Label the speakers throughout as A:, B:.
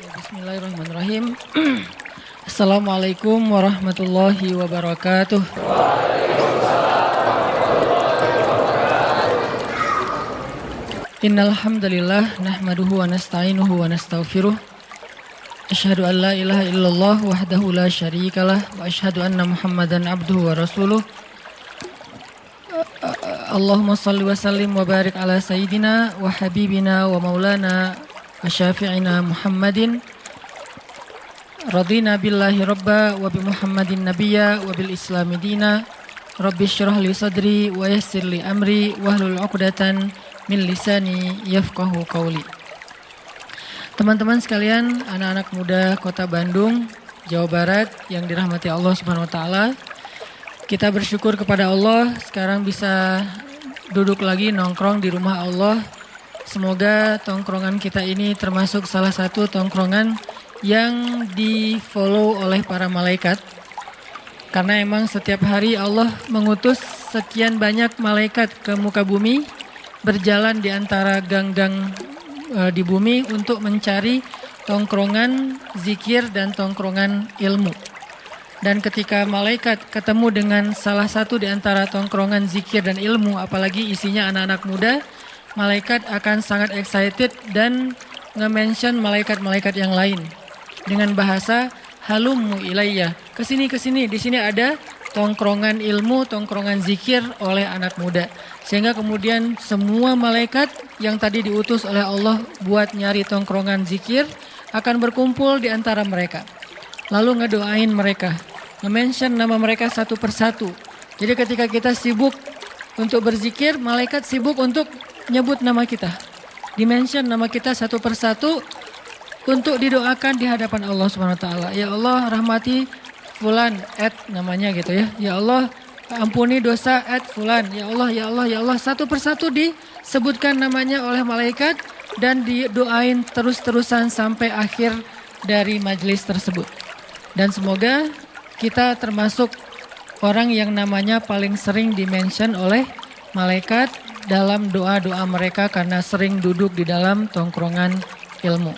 A: Bismillahirrahmanirrahim. Assalamualaikum warahmatullahi wabarakatuh. Innal hamdalillah nahmaduhu wa nasta'inuhu wa nastaghfiruh. Asyhadu an la ilaha illallah wahdahu la syarikalah wa asyhadu anna Muhammadan abduhu wa rasuluh. Allahumma salli wa sallim wa barik ala sayyidina wa habibina wa maulana wa syafi'ina Muhammadin. Radina billahi rabba wa bi Muhammadin nabiyya wa bil islami dina. Rabbi syrah li sadri wa yassir li amri wahlul 'uqdatan min lisani yafqahu qawli. Teman-teman sekalian, anak-anak muda Kota Bandung, Jawa Barat yang dirahmati Allah Subhanahu wa taala. Kita bersyukur kepada Allah sekarang bisa duduk lagi nongkrong di rumah Allah. Semoga tongkrongan kita ini termasuk salah satu tongkrongan yang di-follow oleh para malaikat. Karena emang setiap hari Allah mengutus sekian banyak malaikat ke muka bumi, berjalan di antara gang-gang di bumi untuk mencari tongkrongan zikir dan tongkrongan ilmu. Dan ketika malaikat ketemu dengan salah satu di antara tongkrongan zikir dan ilmu, apalagi isinya anak-anak muda, malaikat akan sangat excited dan nge-mention malaikat-malaikat yang lain dengan bahasa halummu ilayya. Kesini, di sini ada tongkrongan ilmu, tongkrongan zikir oleh anak muda. Sehingga kemudian semua malaikat yang tadi diutus oleh Allah buat nyari tongkrongan zikir akan berkumpul di antara mereka. Lalu ngedoain mereka, nge-mention nama mereka satu persatu. Jadi ketika kita sibuk untuk berzikir, malaikat sibuk untuk nyebut nama kita. Dimention nama kita satu persatu untuk didoakan di hadapan Allah Subhanahu wa taala. Ya Allah, rahmati fulan namanya gitu ya. Ya Allah, ampuni dosa fulan. Ya Allah, ya Allah, ya Allah. Satu persatu disebutkan namanya oleh malaikat dan didoain terus-terusan sampai akhir dari majelis tersebut. Dan semoga kita termasuk orang yang namanya paling sering dimention oleh malaikat dalam doa-doa mereka karena sering duduk di dalam tongkrongan ilmu.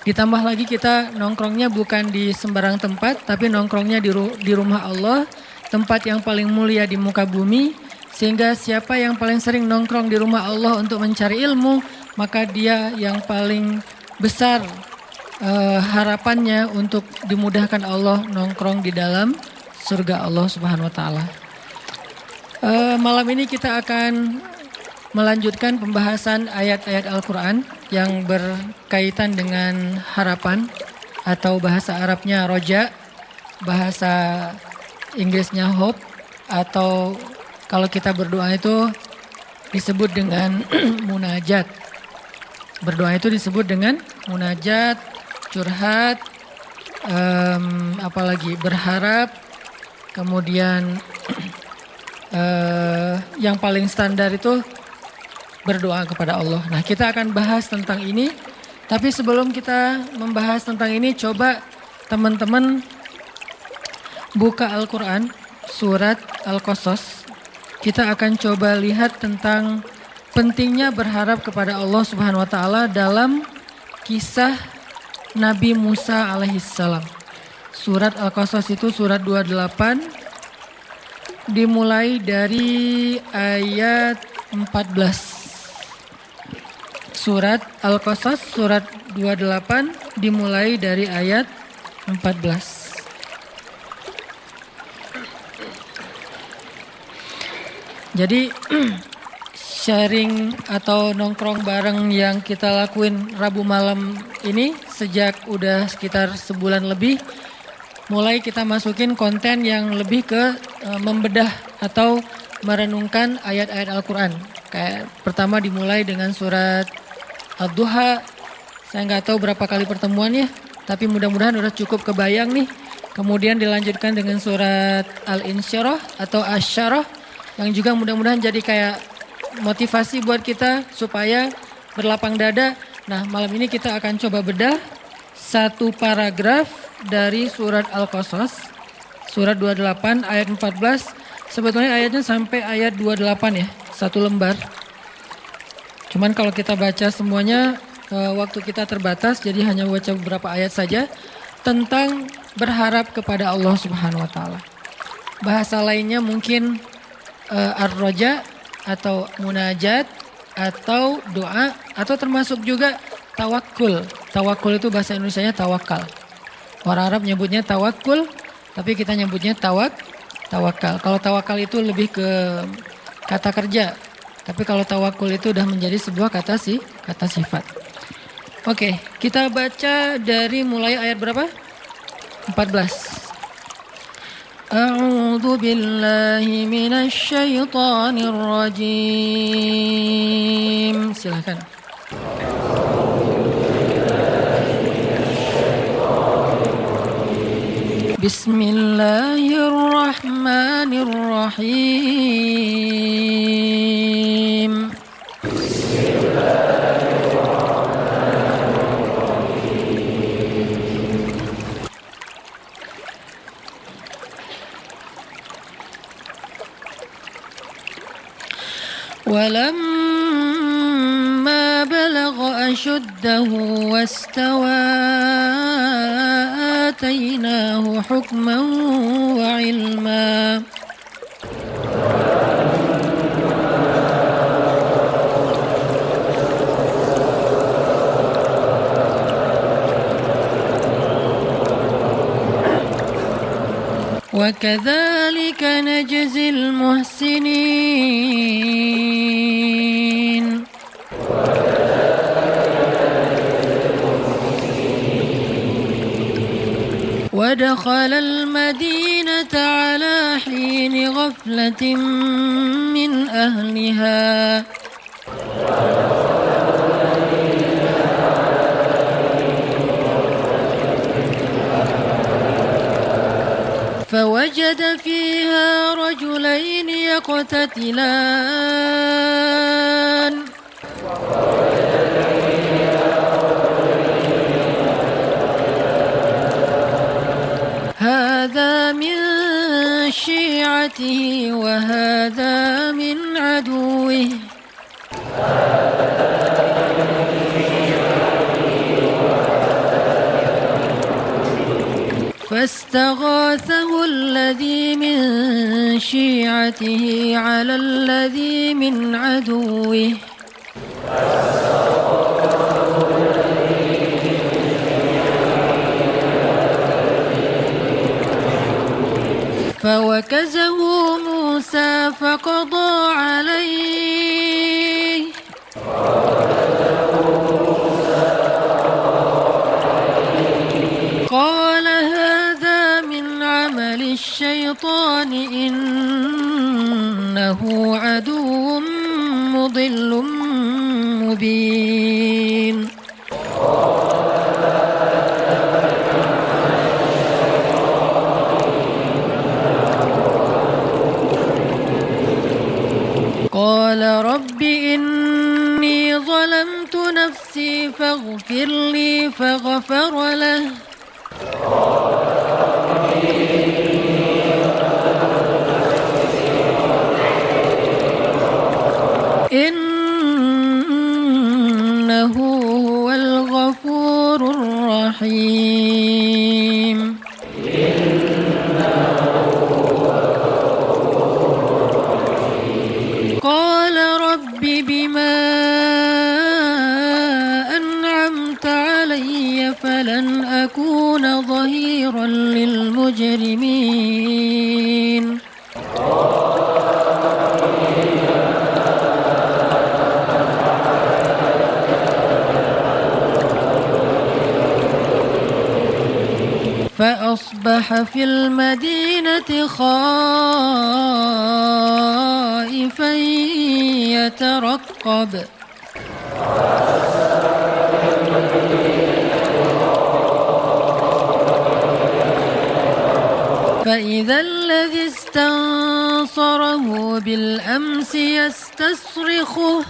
A: Ditambah lagi kita nongkrongnya bukan di sembarang tempat, tapi nongkrongnya di rumah Allah, tempat yang paling mulia di muka bumi. Sehingga siapa yang paling sering nongkrong di rumah Allah untuk mencari ilmu, maka dia yang paling besar harapannya untuk dimudahkan Allah nongkrong di dalam surga Allah Subhanahu wa taala. Malam ini kita akan melanjutkan pembahasan ayat-ayat Al-Quran yang berkaitan dengan harapan atau bahasa Arabnya roja, bahasa Inggrisnya hope, atau kalau kita berdoa itu disebut dengan munajat. Berdoa itu disebut dengan munajat, curhat, apalagi berharap, kemudian yang paling standar itu berdoa kepada Allah. Nah, kita akan bahas tentang ini. Tapi sebelum kita membahas tentang ini, coba teman-teman buka Al-Quran, surat Al-Qasas. Kita akan coba lihat tentang pentingnya berharap kepada Allah Subhanahu wa taala dalam kisah Nabi Musa alaihissalam. Surat Al-Qasas itu surat 28, dimulai dari ayat 14. Surat Al-Qasas surat 28 dimulai dari ayat 14. Jadi sharing atau nongkrong bareng yang kita lakuin Rabu malam ini sejak udah sekitar sebulan lebih, mulai kita masukin konten yang lebih ke membedah atau merenungkan ayat-ayat Al-Quran. Kayak pertama dimulai dengan surat Ad-Duha. Saya nggak tahu berapa kali pertemuannya, tapi mudah-mudahan udah cukup kebayang nih. Kemudian dilanjutkan dengan surat Al-Insyirah atau Asy-Syarah yang juga mudah-mudahan jadi kayak motivasi buat kita supaya berlapang dada. Nah, malam ini kita akan coba bedah satu paragraf dari surat Al-Qasas, surat 28 ayat 14. Sebetulnya ayatnya sampai ayat 28 ya, satu lembar. Cuman kalau kita baca semuanya waktu kita terbatas, jadi hanya baca beberapa ayat saja tentang berharap kepada Allah Subhanahu wa taala. Bahasa lainnya mungkin ar-roja atau munajat atau doa atau termasuk juga tawakul. Tawakul itu bahasa Indonesianya tawakal. Orang Arab nyebutnya tawakul, tapi kita nyebutnya tawakal. Kalau tawakal itu lebih ke kata kerja, tapi kalau tawakul itu udah menjadi sebuah kata sifat. Oke, kita baca dari mulai ayat berapa? 14. A'udzu billahi minasy syaithanir rajim. Silakan. Bismillahirrahmanirrahim. ولما بلغ أشده واستوى آتيناه حكما وعلما وكذلك نجزي المحسنين ودخل المدينة على حين غفلة من أهلها فوجد فيها رجلين يقتتلان هذا من شيعته وهذا من عدوه فاستغاثه الذي من شيعته على الذي من عدوه فوكزه موسى فقضى عليه قال هذا من عمل الشيطان إنه عدو مضل مبين قال رب إني ظلمت نفسي فاغفر لي فغفر له إنه هو الغفور الرحيم قال رب بما أنعمت علي فلن أكون ظهيرا للمجرمين فأصبح في المدينة خائفا يترقب فإذا الذي استنصره بالأمس يستصرخه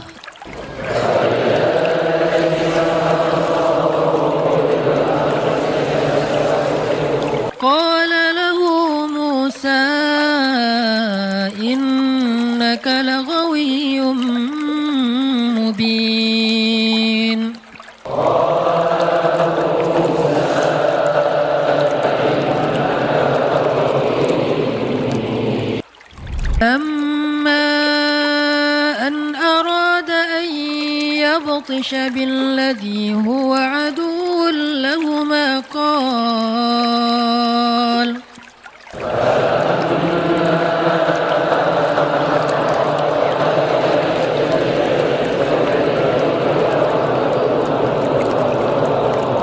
A: قال له موسى إنك لغوي مبين فبطش بالذي هو عدو لهما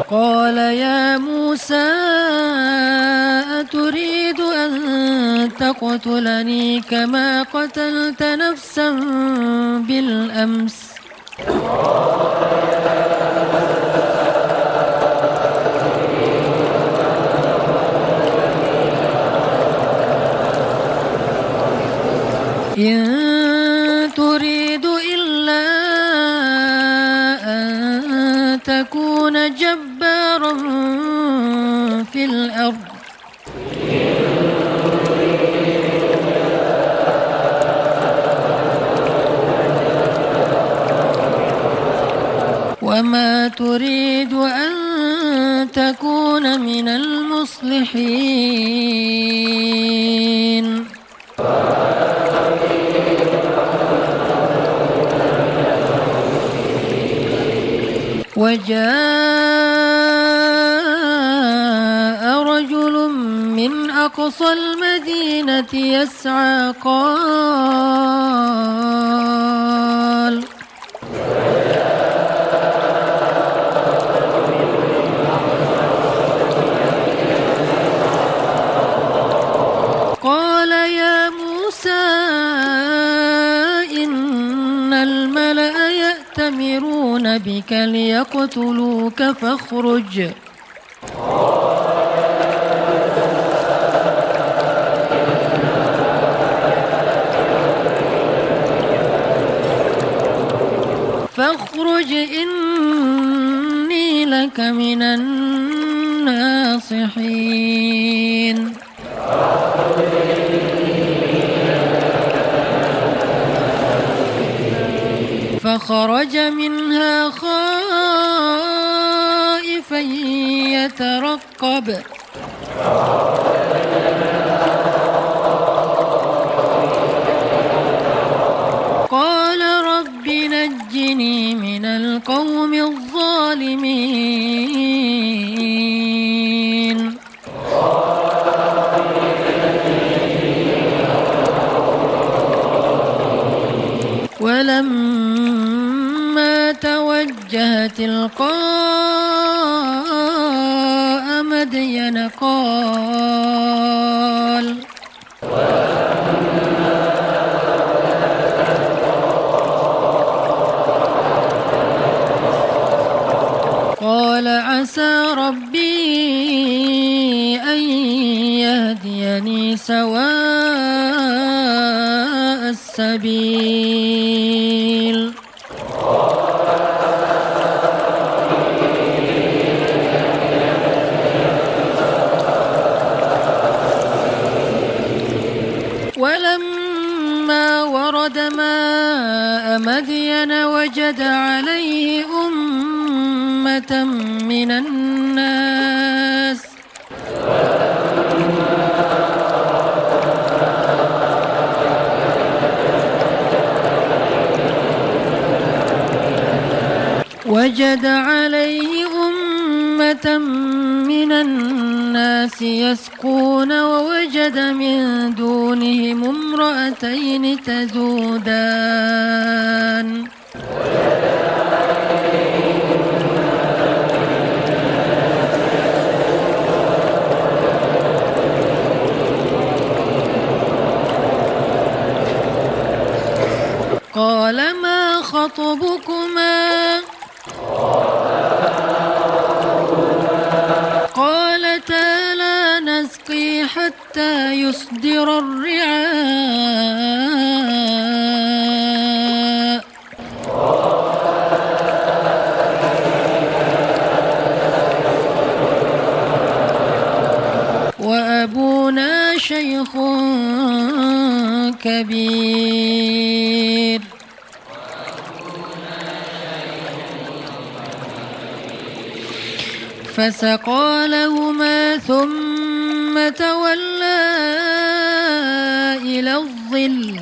A: قال يا موسى أتريد أن تقتلني كما قتلت نفسا بالأمس إن تريد إلا أن تكون جبارا في الأرض وما تريد أن تكون من المصلحين وجاء رجل من أقصى المدينة يسعى قال يا موسى إن الملأ يأتمرون بك ليقتلوك فاخرج إني لك من الناصحين فخرج منها خائفا يترقب قال رب نجني من القوم الظالمين ولما توجه تلقاء مدين قال عسى ربي أن يهديني سواء السبيل ولما ورد ماء مدين وجد عليه أمة من الناس يسقون ووجد من دونهم امرأتين تذودان قال ما خطبكما قالتا لا نسقي حتى يصدر الرعاء وأبونا شيخ كبير فسقى لهما ثم تولى إلى الظل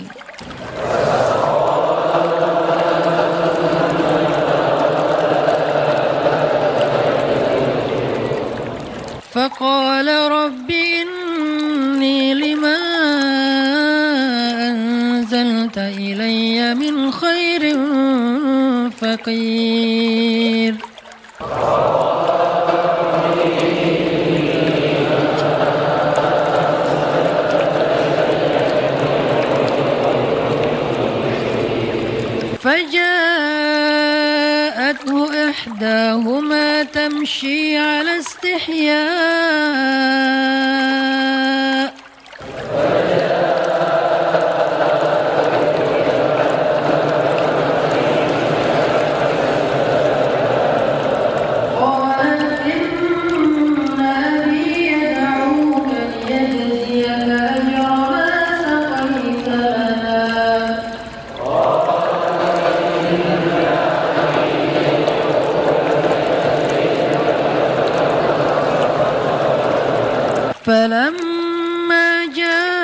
A: خير فقير. فجاءته إحداهما تمشي على استحياء قالت إن أبي يدعوك ليجزيك أجر ما سقيت لنا. فلما جاءه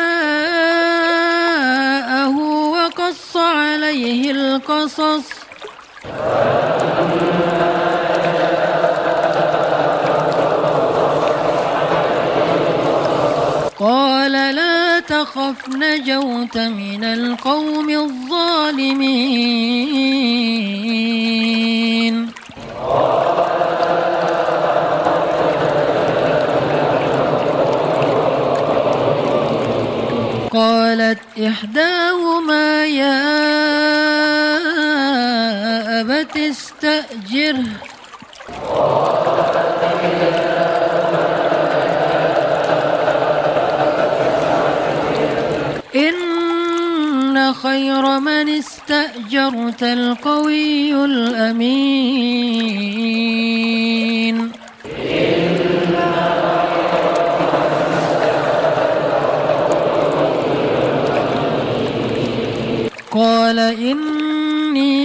A: وقص عليه القصص قال لا تخف نجوت من القوم الظالمين. قالت إحداهما يا أبت استأجره إن خير من استأجرت القوي الأمين. قال إني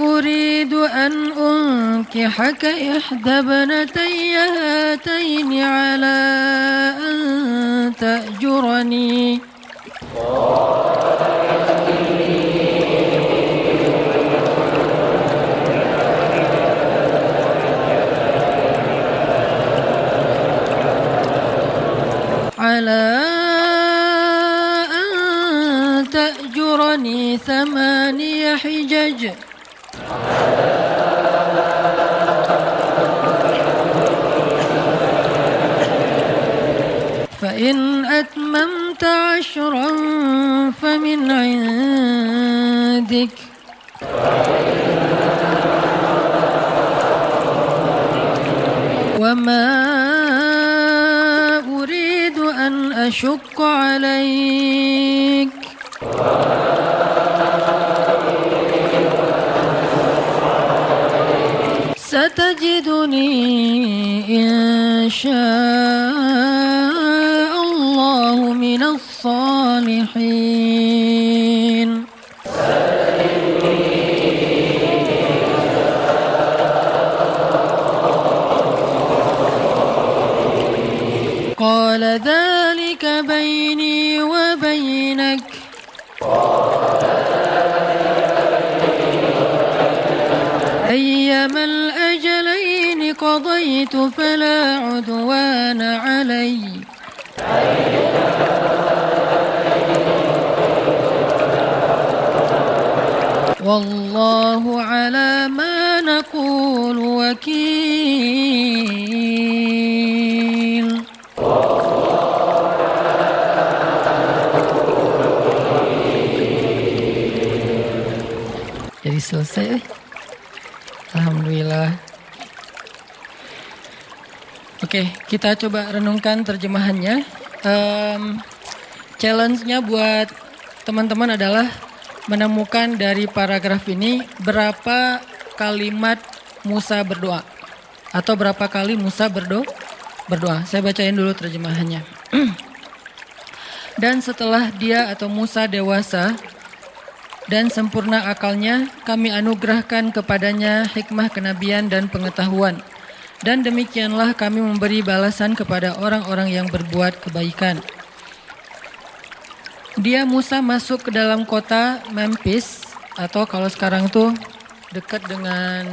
A: أريد أن أنكحك إحدى ابنتي هاتين على أن تأجرني تأجرني 8 حجج فإن أتممت 10 فمن عندك وما أريد أن أشق عليك ستجدني إن شاء الله من الصالحين. قال ذلك بيني وبينك أيما الأجلين قضيت فلا عدوان علي والله على ما نقول وكيل. Jadi selesai. Alhamdulillah. Oke, kita coba renungkan terjemahannya. Challenge-nya buat teman-teman adalah menemukan dari paragraf ini berapa kalimat Musa berdoa atau berapa kali Musa berdoa. Saya bacain dulu terjemahannya. Dan setelah dia atau Musa dewasa dan sempurna akalnya, kami anugerahkan kepadanya hikmah kenabian dan pengetahuan. Dan demikianlah kami memberi balasan kepada orang-orang yang berbuat kebaikan. Dia Musa masuk ke dalam kota Memphis, atau kalau sekarang tuh dekat dengan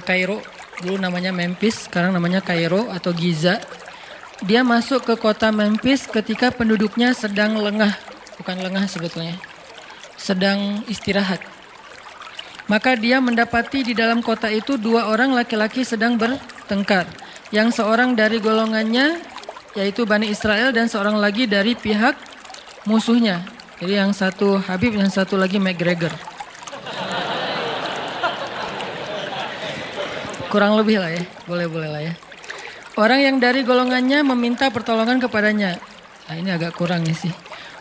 A: Kairo. Dulu namanya Memphis, sekarang namanya Kairo atau Giza. Dia masuk ke kota Memphis ketika penduduknya sedang lengah. Bukan lengah sebetulnya. sedang istirahat. Maka dia mendapati di dalam kota itu 2 orang laki-laki sedang bertengkar. Yang seorang dari golongannya yaitu Bani Israel dan seorang lagi dari pihak musuhnya. Jadi yang satu Habib, yang satu lagi McGregor. Kurang lebih lah ya, boleh-boleh lah ya. Orang yang dari golongannya meminta pertolongan kepadanya. Nah ini agak kurang nih sih.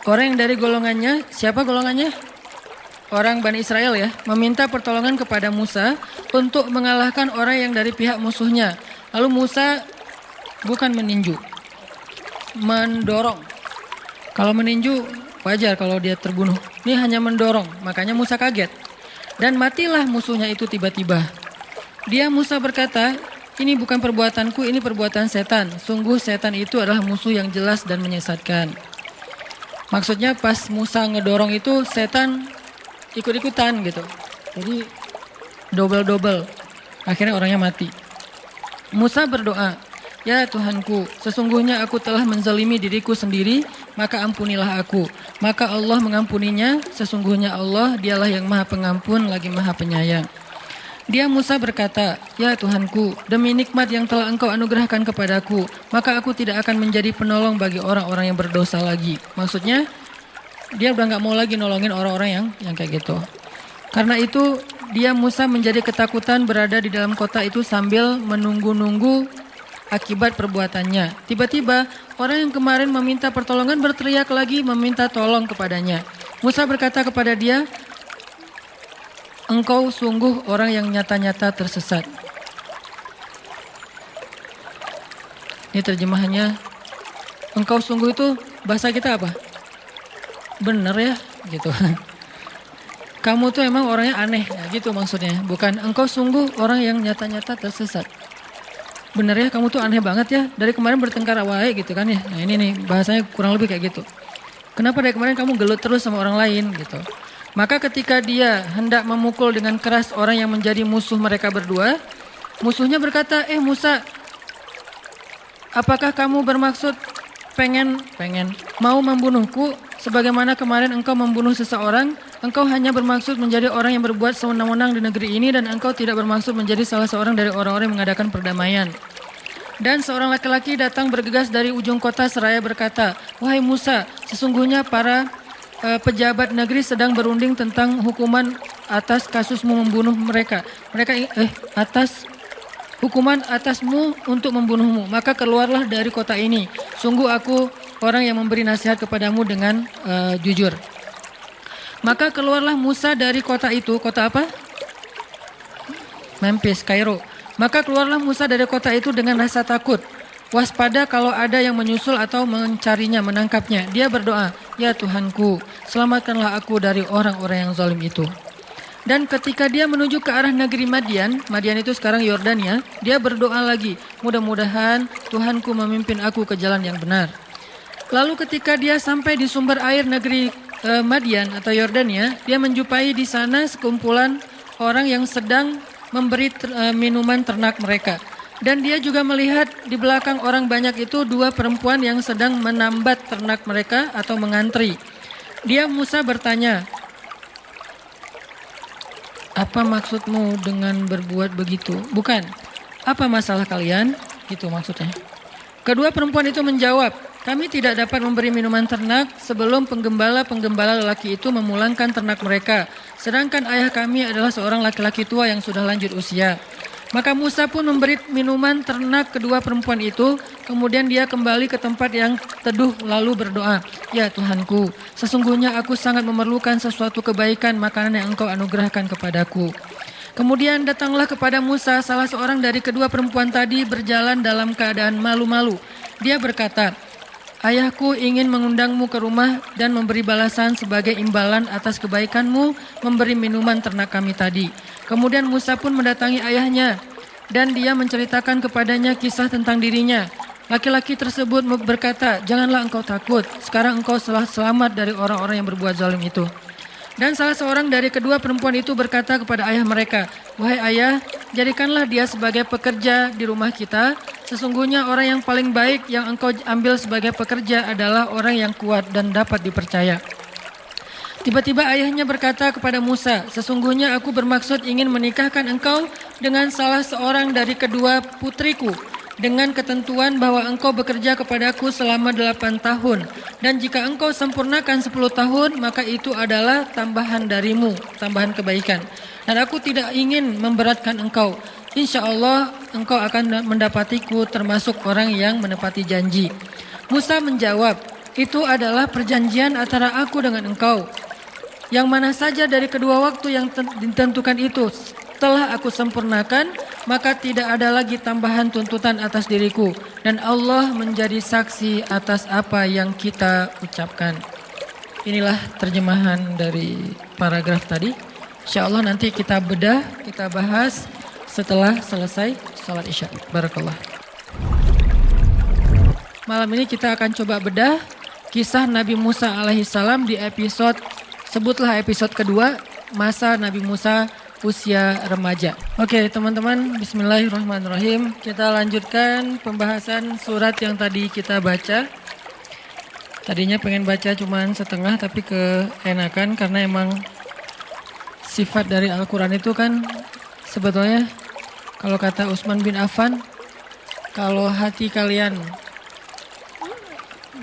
A: Orang yang dari golongannya, siapa golongannya? Orang Bani Israel ya, meminta pertolongan kepada Musa untuk mengalahkan orang yang dari pihak musuhnya. Lalu Musa bukan meninju, mendorong. Kalau meninju wajar kalau dia terbunuh. Ini hanya mendorong, makanya Musa kaget. Dan matilah musuhnya itu tiba-tiba. Dia Musa berkata, ini bukan perbuatanku, ini perbuatan setan. Sungguh setan itu adalah musuh yang jelas dan menyesatkan. Maksudnya pas Musa ngedorong itu setan ikut-ikutan gitu. Jadi double-double. Akhirnya orangnya mati. Musa berdoa, ya Tuhanku, sesungguhnya aku telah menzalimi diriku sendiri, maka ampunilah aku. Maka Allah mengampuninya, sesungguhnya Allah dialah yang maha pengampun lagi maha penyayang. Dia Musa berkata, ya Tuhanku, demi nikmat yang telah engkau anugerahkan kepadaku, maka aku tidak akan menjadi penolong bagi orang-orang yang berdosa lagi. Maksudnya, dia udah gak mau lagi nolongin orang-orang yang kayak gitu. Karena itu, dia Musa menjadi ketakutan berada di dalam kota itu sambil menunggu-nunggu akibat perbuatannya. Tiba-tiba, orang yang kemarin meminta pertolongan berteriak lagi meminta tolong kepadanya. Musa berkata kepada dia, engkau sungguh orang yang nyata-nyata tersesat. Ini terjemahannya, engkau sungguh itu bahasa kita apa? Bener ya, gitu. Kamu tuh emang orangnya aneh, ya, gitu maksudnya. Bukan engkau sungguh orang yang nyata-nyata tersesat. Bener ya, kamu tuh aneh banget ya. Dari kemarin bertengkar awalnya gitu kan ya. Nah ini nih bahasanya kurang lebih kayak gitu. Kenapa dari kemarin kamu gelut terus sama orang lain gitu. Maka ketika dia hendak memukul dengan keras orang yang menjadi musuh mereka berdua, musuhnya berkata, Musa, apakah kamu bermaksud pengen mau membunuhku sebagaimana kemarin engkau membunuh seseorang? Engkau hanya bermaksud menjadi orang yang berbuat sewenang-wenang di negeri ini dan engkau tidak bermaksud menjadi salah seorang dari orang-orang yang mengadakan perdamaian. Dan seorang laki-laki datang bergegas dari ujung kota seraya berkata, wahai Musa, sesungguhnya para pejabat negeri sedang berunding tentang hukuman atas kasusmu membunuh mereka. Hukuman atasmu untuk membunuhmu. Maka keluarlah dari kota ini. Sungguh aku orang yang memberi nasihat kepadamu dengan jujur. Maka keluarlah Musa dari kota itu. Kota apa? Memphis, Kairo. Maka keluarlah Musa dari kota itu dengan rasa takut. Waspada kalau ada yang menyusul atau mencarinya, menangkapnya. Dia berdoa, ya Tuhanku, selamatkanlah aku dari orang-orang yang zalim itu. Dan ketika dia menuju ke arah negeri Madian itu sekarang Yordania, dia berdoa lagi, mudah-mudahan Tuhanku memimpin aku ke jalan yang benar. Lalu ketika dia sampai di sumber air negeri Madian atau Yordania, dia menjumpai di sana sekumpulan orang yang sedang memberi minuman ternak mereka. Dan dia juga melihat di belakang orang banyak itu 2 perempuan yang sedang menambat ternak mereka atau mengantri. Dia Musa bertanya, apa maksudmu dengan berbuat begitu? Bukan, apa masalah kalian? Gitu maksudnya. Kedua perempuan itu menjawab, kami tidak dapat memberi minuman ternak sebelum penggembala-penggembala lelaki itu memulangkan ternak mereka. Sedangkan ayah kami adalah seorang laki-laki tua yang sudah lanjut usia. Maka Musa pun memberi minuman ternak kedua perempuan itu. Kemudian dia kembali ke tempat yang teduh lalu berdoa. Ya Tuhanku, sesungguhnya aku sangat memerlukan sesuatu kebaikan makanan yang engkau anugerahkan kepadaku. Kemudian datanglah kepada Musa salah seorang dari kedua perempuan tadi berjalan dalam keadaan malu-malu. Dia berkata, ayahku ingin mengundangmu ke rumah dan memberi balasan sebagai imbalan atas kebaikanmu memberi minuman ternak kami tadi. Kemudian Musa pun mendatangi ayahnya dan dia menceritakan kepadanya kisah tentang dirinya. Laki-laki tersebut berkata, janganlah engkau takut, sekarang engkau telah selamat dari orang-orang yang berbuat zalim itu. Dan salah seorang dari kedua perempuan itu berkata kepada ayah mereka, wahai ayah, jadikanlah dia sebagai pekerja di rumah kita. Sesungguhnya orang yang paling baik yang engkau ambil sebagai pekerja adalah orang yang kuat dan dapat dipercaya. Tiba-tiba ayahnya berkata kepada Musa, sesungguhnya aku bermaksud ingin menikahkan engkau dengan salah seorang dari kedua putriku, dengan ketentuan bahwa engkau bekerja kepadaku selama 8 tahun. Dan jika engkau sempurnakan 10 tahun, maka itu adalah tambahan darimu, tambahan kebaikan. Dan aku tidak ingin memberatkan engkau. Insya Allah engkau akan mendapatiku termasuk orang yang menepati janji. Musa menjawab, itu adalah perjanjian antara aku dengan engkau. Yang mana saja dari kedua waktu yang ditentukan itu telah aku sempurnakan, maka tidak ada lagi tambahan tuntutan atas diriku. Dan Allah menjadi saksi atas apa yang kita ucapkan. Inilah terjemahan dari paragraf tadi. Insya Allah nanti kita bedah, kita bahas setelah selesai salat isya. Barakallah. Malam ini kita akan coba bedah kisah Nabi Musa alaihissalam di episode, sebutlah episode kedua, masa Nabi Musa usia remaja. Oke teman-teman, bismillahirrahmanirrahim. Kita lanjutkan pembahasan surat yang tadi kita baca. Tadinya pengen baca cuman setengah tapi keenakan karena emang sifat dari Al-Quran itu kan sebetulnya kalau kata Utsman bin Affan, kalau hati kalian,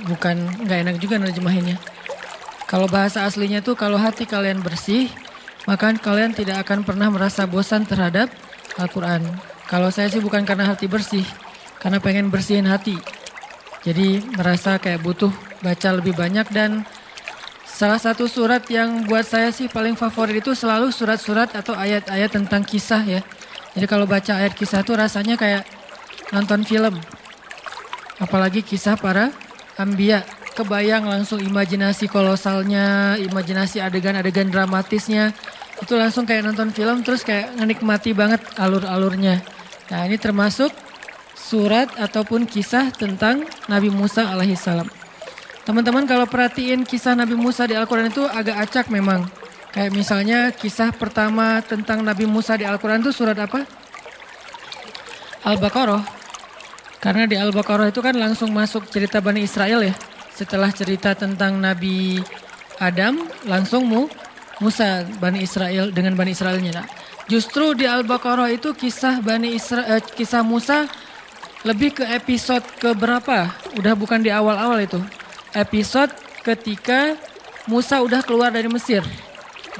A: bukan nggak enak juga nerjemahinnya. Kalau bahasa aslinya tuh kalau hati kalian bersih, maka kalian tidak akan pernah merasa bosan terhadap Al-Quran. Kalau saya sih bukan karena hati bersih, karena pengen bersihin hati. Jadi merasa kayak butuh baca lebih banyak, dan salah satu surat yang buat saya sih paling favorit itu selalu surat-surat atau ayat-ayat tentang kisah ya. Jadi kalau baca ayat kisah tuh rasanya kayak nonton film. Apalagi kisah para Anbiya. Kebayang langsung imajinasi kolosalnya, imajinasi adegan-adegan dramatisnya. Itu langsung kayak nonton film, terus kayak menikmati banget alur-alurnya. Nah ini termasuk surat ataupun kisah tentang Nabi Musa alaihissalam. Teman-teman kalau perhatiin kisah Nabi Musa di Al-Quran itu agak acak memang. Kayak misalnya kisah pertama tentang Nabi Musa di Al-Quran itu surat apa? Al-Baqarah. Karena di Al-Baqarah itu kan langsung masuk cerita Bani Israel ya. Setelah cerita tentang Nabi Adam, langsung Musa Bani Israel dengan Bani Israelnya. Nah, justru di Al-Baqarah itu kisah kisah Musa lebih ke episode keberapa? Udah bukan di awal-awal itu. Episode ketika Musa udah keluar dari Mesir.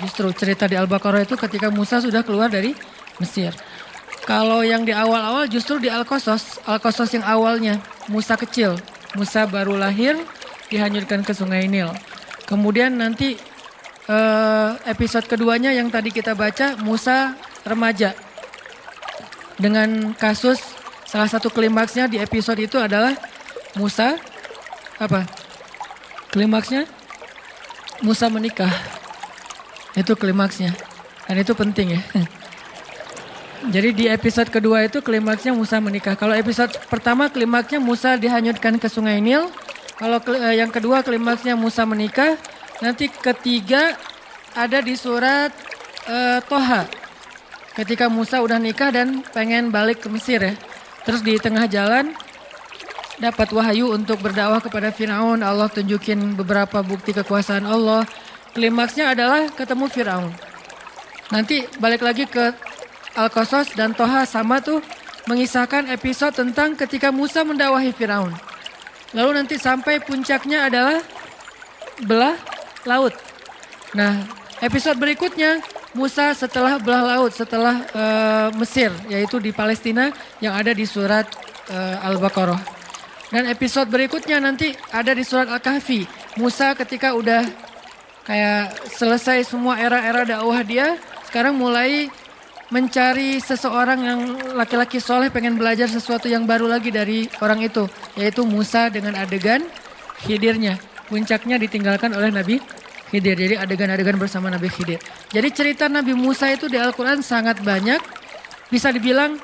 A: Justru cerita di Al-Baqarah itu ketika Musa sudah keluar dari Mesir. Kalau yang di awal-awal justru di Al-Qasas. Al-Qasas yang awalnya Musa kecil. Musa baru lahir, dihanyutkan ke Sungai Nil. Kemudian nanti episode keduanya yang tadi kita baca, Musa remaja. Dengan kasus, salah satu klimaksnya di episode itu adalah Musa, apa? Klimaksnya Musa menikah. Itu klimaksnya. Dan itu penting ya. Jadi di episode kedua itu klimaksnya Musa menikah. Kalau episode pertama klimaksnya Musa dihanyutkan ke Sungai Nil. Kalau yang kedua klimaksnya Musa menikah. Nanti ketiga ada di surat Toha. Ketika Musa udah nikah dan pengen balik ke Mesir ya. Terus di tengah jalan dapat wahyu untuk berdakwah kepada Firaun. Allah tunjukin beberapa bukti kekuasaan Allah. Klimaksnya adalah ketemu Firaun. Nanti balik lagi ke Al-Qasas dan Toha sama tuh mengisahkan episode tentang ketika Musa mendakwahi Firaun. Lalu nanti sampai puncaknya adalah belah laut. Nah episode berikutnya Musa setelah belah laut, setelah Mesir, yaitu di Palestina yang ada di surat Al-Baqarah. Dan episode berikutnya nanti ada di surat Al-Kahfi. Musa ketika udah kayak selesai semua era-era dakwah dia, sekarang mulai mencari seseorang yang laki-laki soleh pengen belajar sesuatu yang baru lagi dari orang itu. Yaitu Musa dengan adegan Khidirnya. Puncaknya ditinggalkan oleh Nabi Khidir. Jadi adegan-adegan bersama Nabi Khidir. Jadi cerita Nabi Musa itu di Al-Quran sangat banyak. Bisa dibilang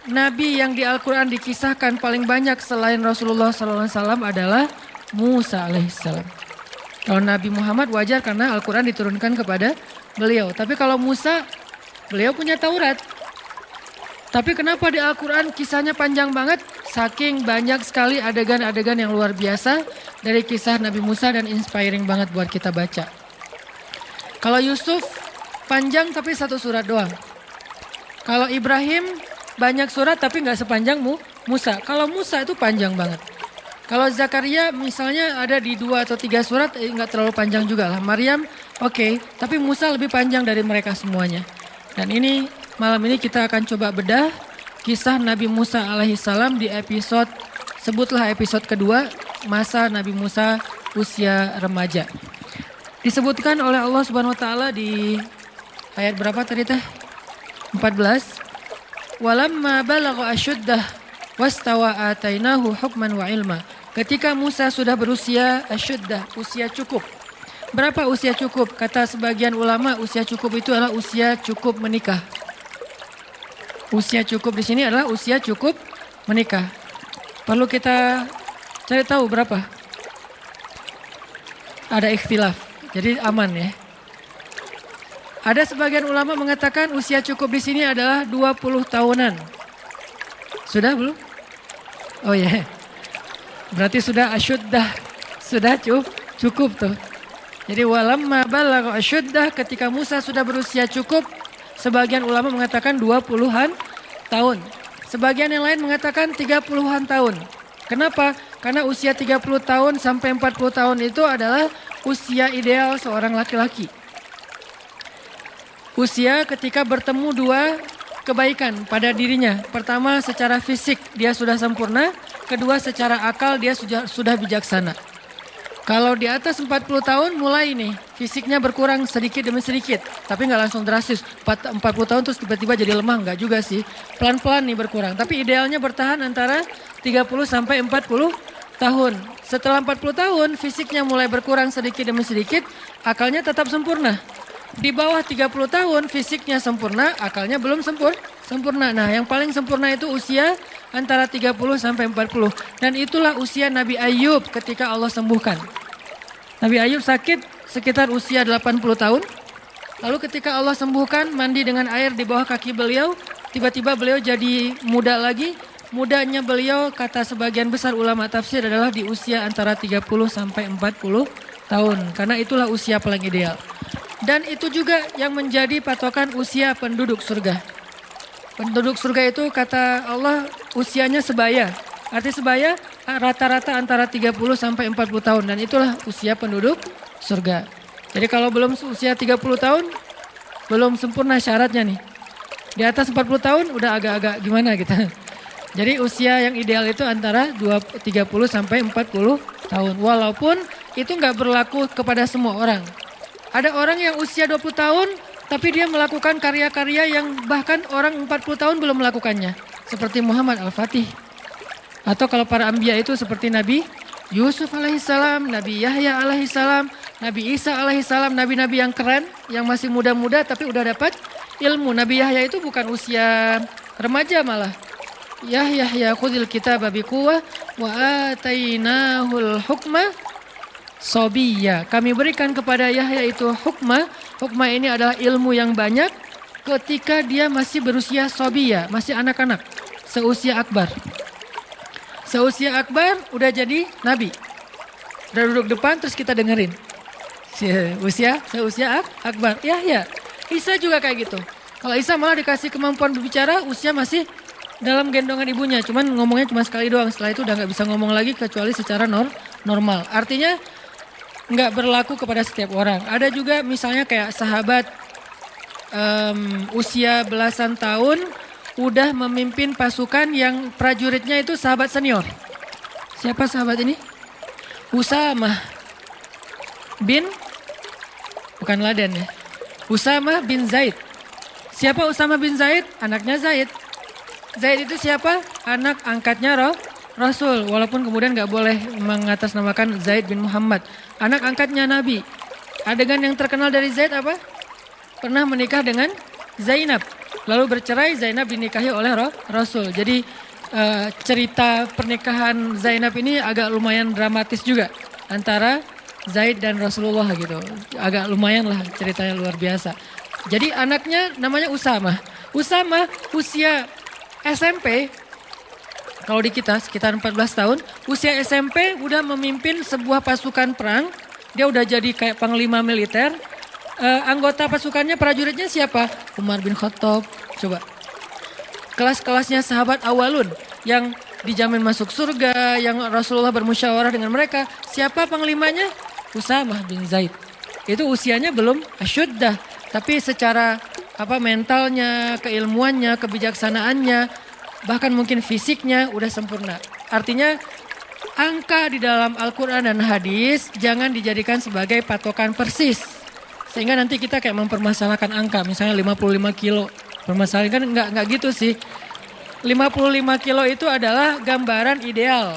A: Nabi yang di Al-Quran dikisahkan paling banyak selain Rasulullah SAW adalah Musa alaihissalam. Kalau Nabi Muhammad wajar karena Al-Quran diturunkan kepada beliau. Tapi kalau Musa, beliau punya Taurat. Tapi kenapa di Al-Quran kisahnya panjang banget? Saking banyak sekali adegan-adegan yang luar biasa dari kisah Nabi Musa dan inspiring banget buat kita baca. Kalau Yusuf panjang tapi satu surat doang. Kalau Ibrahim banyak surat tapi nggak sepanjang Musa. Kalau Musa itu panjang banget. Kalau Zakaria misalnya ada di 2 atau 3 surat, nggak terlalu panjang juga lah. Maryam oke, tapi Musa lebih panjang dari mereka semuanya. Dan ini malam ini kita akan coba bedah kisah Nabi Musa alaihissalam di episode, sebutlah episode kedua, masa Nabi Musa usia remaja. Disebutkan oleh Allah Subhanahu wa taala di ayat berapa tadi teh? 14. Walamma balagha asyuddah wastawa atainahu hukman wa ilma. Ketika Musa sudah berusia asyuddah, usia cukup. Berapa usia cukup? Kata sebagian ulama, usia cukup itu adalah usia cukup menikah. Usia cukup di sini adalah usia cukup menikah. Perlu kita cari tahu berapa? Ada ikhtilaf. Jadi aman ya. Ada sebagian ulama mengatakan usia cukup di sini adalah 20 tahunan. Sudah belum? Oh ya. Berarti sudah asyuddah. Sudah cukup tuh. Jadi walamma balagha asyuddah, ketika Musa sudah berusia cukup, sebagian ulama mengatakan 20-an tahun. Sebagian yang lain mengatakan 30-an tahun. Kenapa? Karena usia 30 tahun sampai 40 tahun itu adalah usia ideal seorang laki-laki. Usia ketika bertemu 2 kebaikan pada dirinya. Pertama, secara fisik dia sudah sempurna. Kedua, secara akal dia sudah bijaksana. Kalau di atas 40 tahun mulai nih fisiknya berkurang sedikit demi sedikit. Tapi nggak langsung drastis. 40 tahun terus tiba-tiba jadi lemah, nggak juga sih. Pelan-pelan nih berkurang. Tapi idealnya bertahan antara 30 sampai 40 tahun. Setelah 40 tahun fisiknya mulai berkurang sedikit demi sedikit. Akalnya tetap sempurna. Di bawah 30 tahun fisiknya sempurna, akalnya belum sempurna. Nah, yang paling sempurna itu usia antara 30 sampai 40. Dan itulah usia Nabi Ayub ketika Allah sembuhkan. Nabi Ayub sakit sekitar usia 80 tahun. Lalu ketika Allah sembuhkan, mandi dengan air di bawah kaki beliau, tiba-tiba beliau jadi muda lagi. Mudanya beliau, kata sebagian besar ulama tafsir, adalah di usia antara 30 sampai 40 tahun. Karena itulah usia paling ideal. Dan itu juga yang menjadi patokan usia penduduk surga. Penduduk surga itu kata Allah usianya sebaya. Arti sebaya rata-rata antara 30 sampai 40 tahun. Dan itulah usia penduduk surga. Jadi kalau belum usia 30 tahun, belum sempurna syaratnya nih. Di atas 40 tahun udah agak-agak gimana gitu. Jadi usia yang ideal itu antara 30 sampai 40 tahun. Walaupun itu nggak berlaku kepada semua orang. Ada orang yang usia 20 tahun tapi dia melakukan karya-karya yang bahkan orang 40 tahun belum melakukannya. Seperti Muhammad Al-Fatih. Atau kalau para anbiya itu seperti Nabi Yusuf alaihissalam, Nabi Yahya alaihissalam, Nabi Isa alaihissalam, nabi-nabi yang keren, yang masih muda-muda tapi udah dapat ilmu. Nabi Yahya itu bukan usia remaja malah. Yahya khudil kitaba biquwwah wa atainahul hukma sobiyya. Kami berikan kepada Yahya itu hukmah. Hukmah ini adalah ilmu yang banyak ketika dia masih berusia sobiyya, masih anak-anak, seusia akbar. Seusia akbar udah jadi nabi. Udah duduk depan terus kita dengerin. Seusia akbar. Yahya. Isa juga kayak gitu. Kalau Isa malah dikasih kemampuan berbicara, usia masih dalam gendongan ibunya. Cuman ngomongnya cuma sekali doang. Setelah itu udah gak bisa ngomong lagi kecuali secara normal. Artinya nggak berlaku kepada setiap orang. Ada juga misalnya kayak sahabat usia belasan tahun udah memimpin pasukan yang prajuritnya itu sahabat senior. Siapa sahabat ini? Usamah bin, bukan Laden ya. Usamah bin Zaid. Siapa Usamah bin Zaid? Anaknya Zaid. Zaid itu siapa? Anak angkatnya Rasul, walaupun kemudian nggak boleh mengatasnamakan Zaid bin Muhammad. Anak angkatnya Nabi. Adegan yang terkenal dari Zaid apa? Pernah menikah dengan Zainab. Lalu bercerai, Zainab dinikahi oleh Rasul. Jadi cerita pernikahan Zainab ini agak lumayan dramatis juga. Antara Zaid dan Rasulullah gitu. Agak lumayan lah ceritanya, luar biasa. Jadi anaknya namanya Usamah. Usamah usia SMP. Kalau di kita sekitar 14 tahun, usia SMP udah memimpin sebuah pasukan perang. Dia udah jadi kayak panglima militer. Anggota pasukannya, prajuritnya siapa? Umar bin Khattab. Coba. Kelas-kelasnya sahabat awalun yang dijamin masuk surga, yang Rasulullah bermusyawarah dengan mereka. Siapa panglimanya? Usamah bin Zaid. Itu usianya belum asyuddah, tapi secara mentalnya, keilmuannya, kebijaksanaannya, bahkan mungkin fisiknya udah sempurna. Artinya angka di dalam Al-Quran dan hadis jangan dijadikan sebagai patokan persis. Sehingga nanti kita kayak mempermasalahkan angka, misalnya 55 kilo. Permasalahan kan enggak gitu sih. 55 kilo itu adalah gambaran ideal.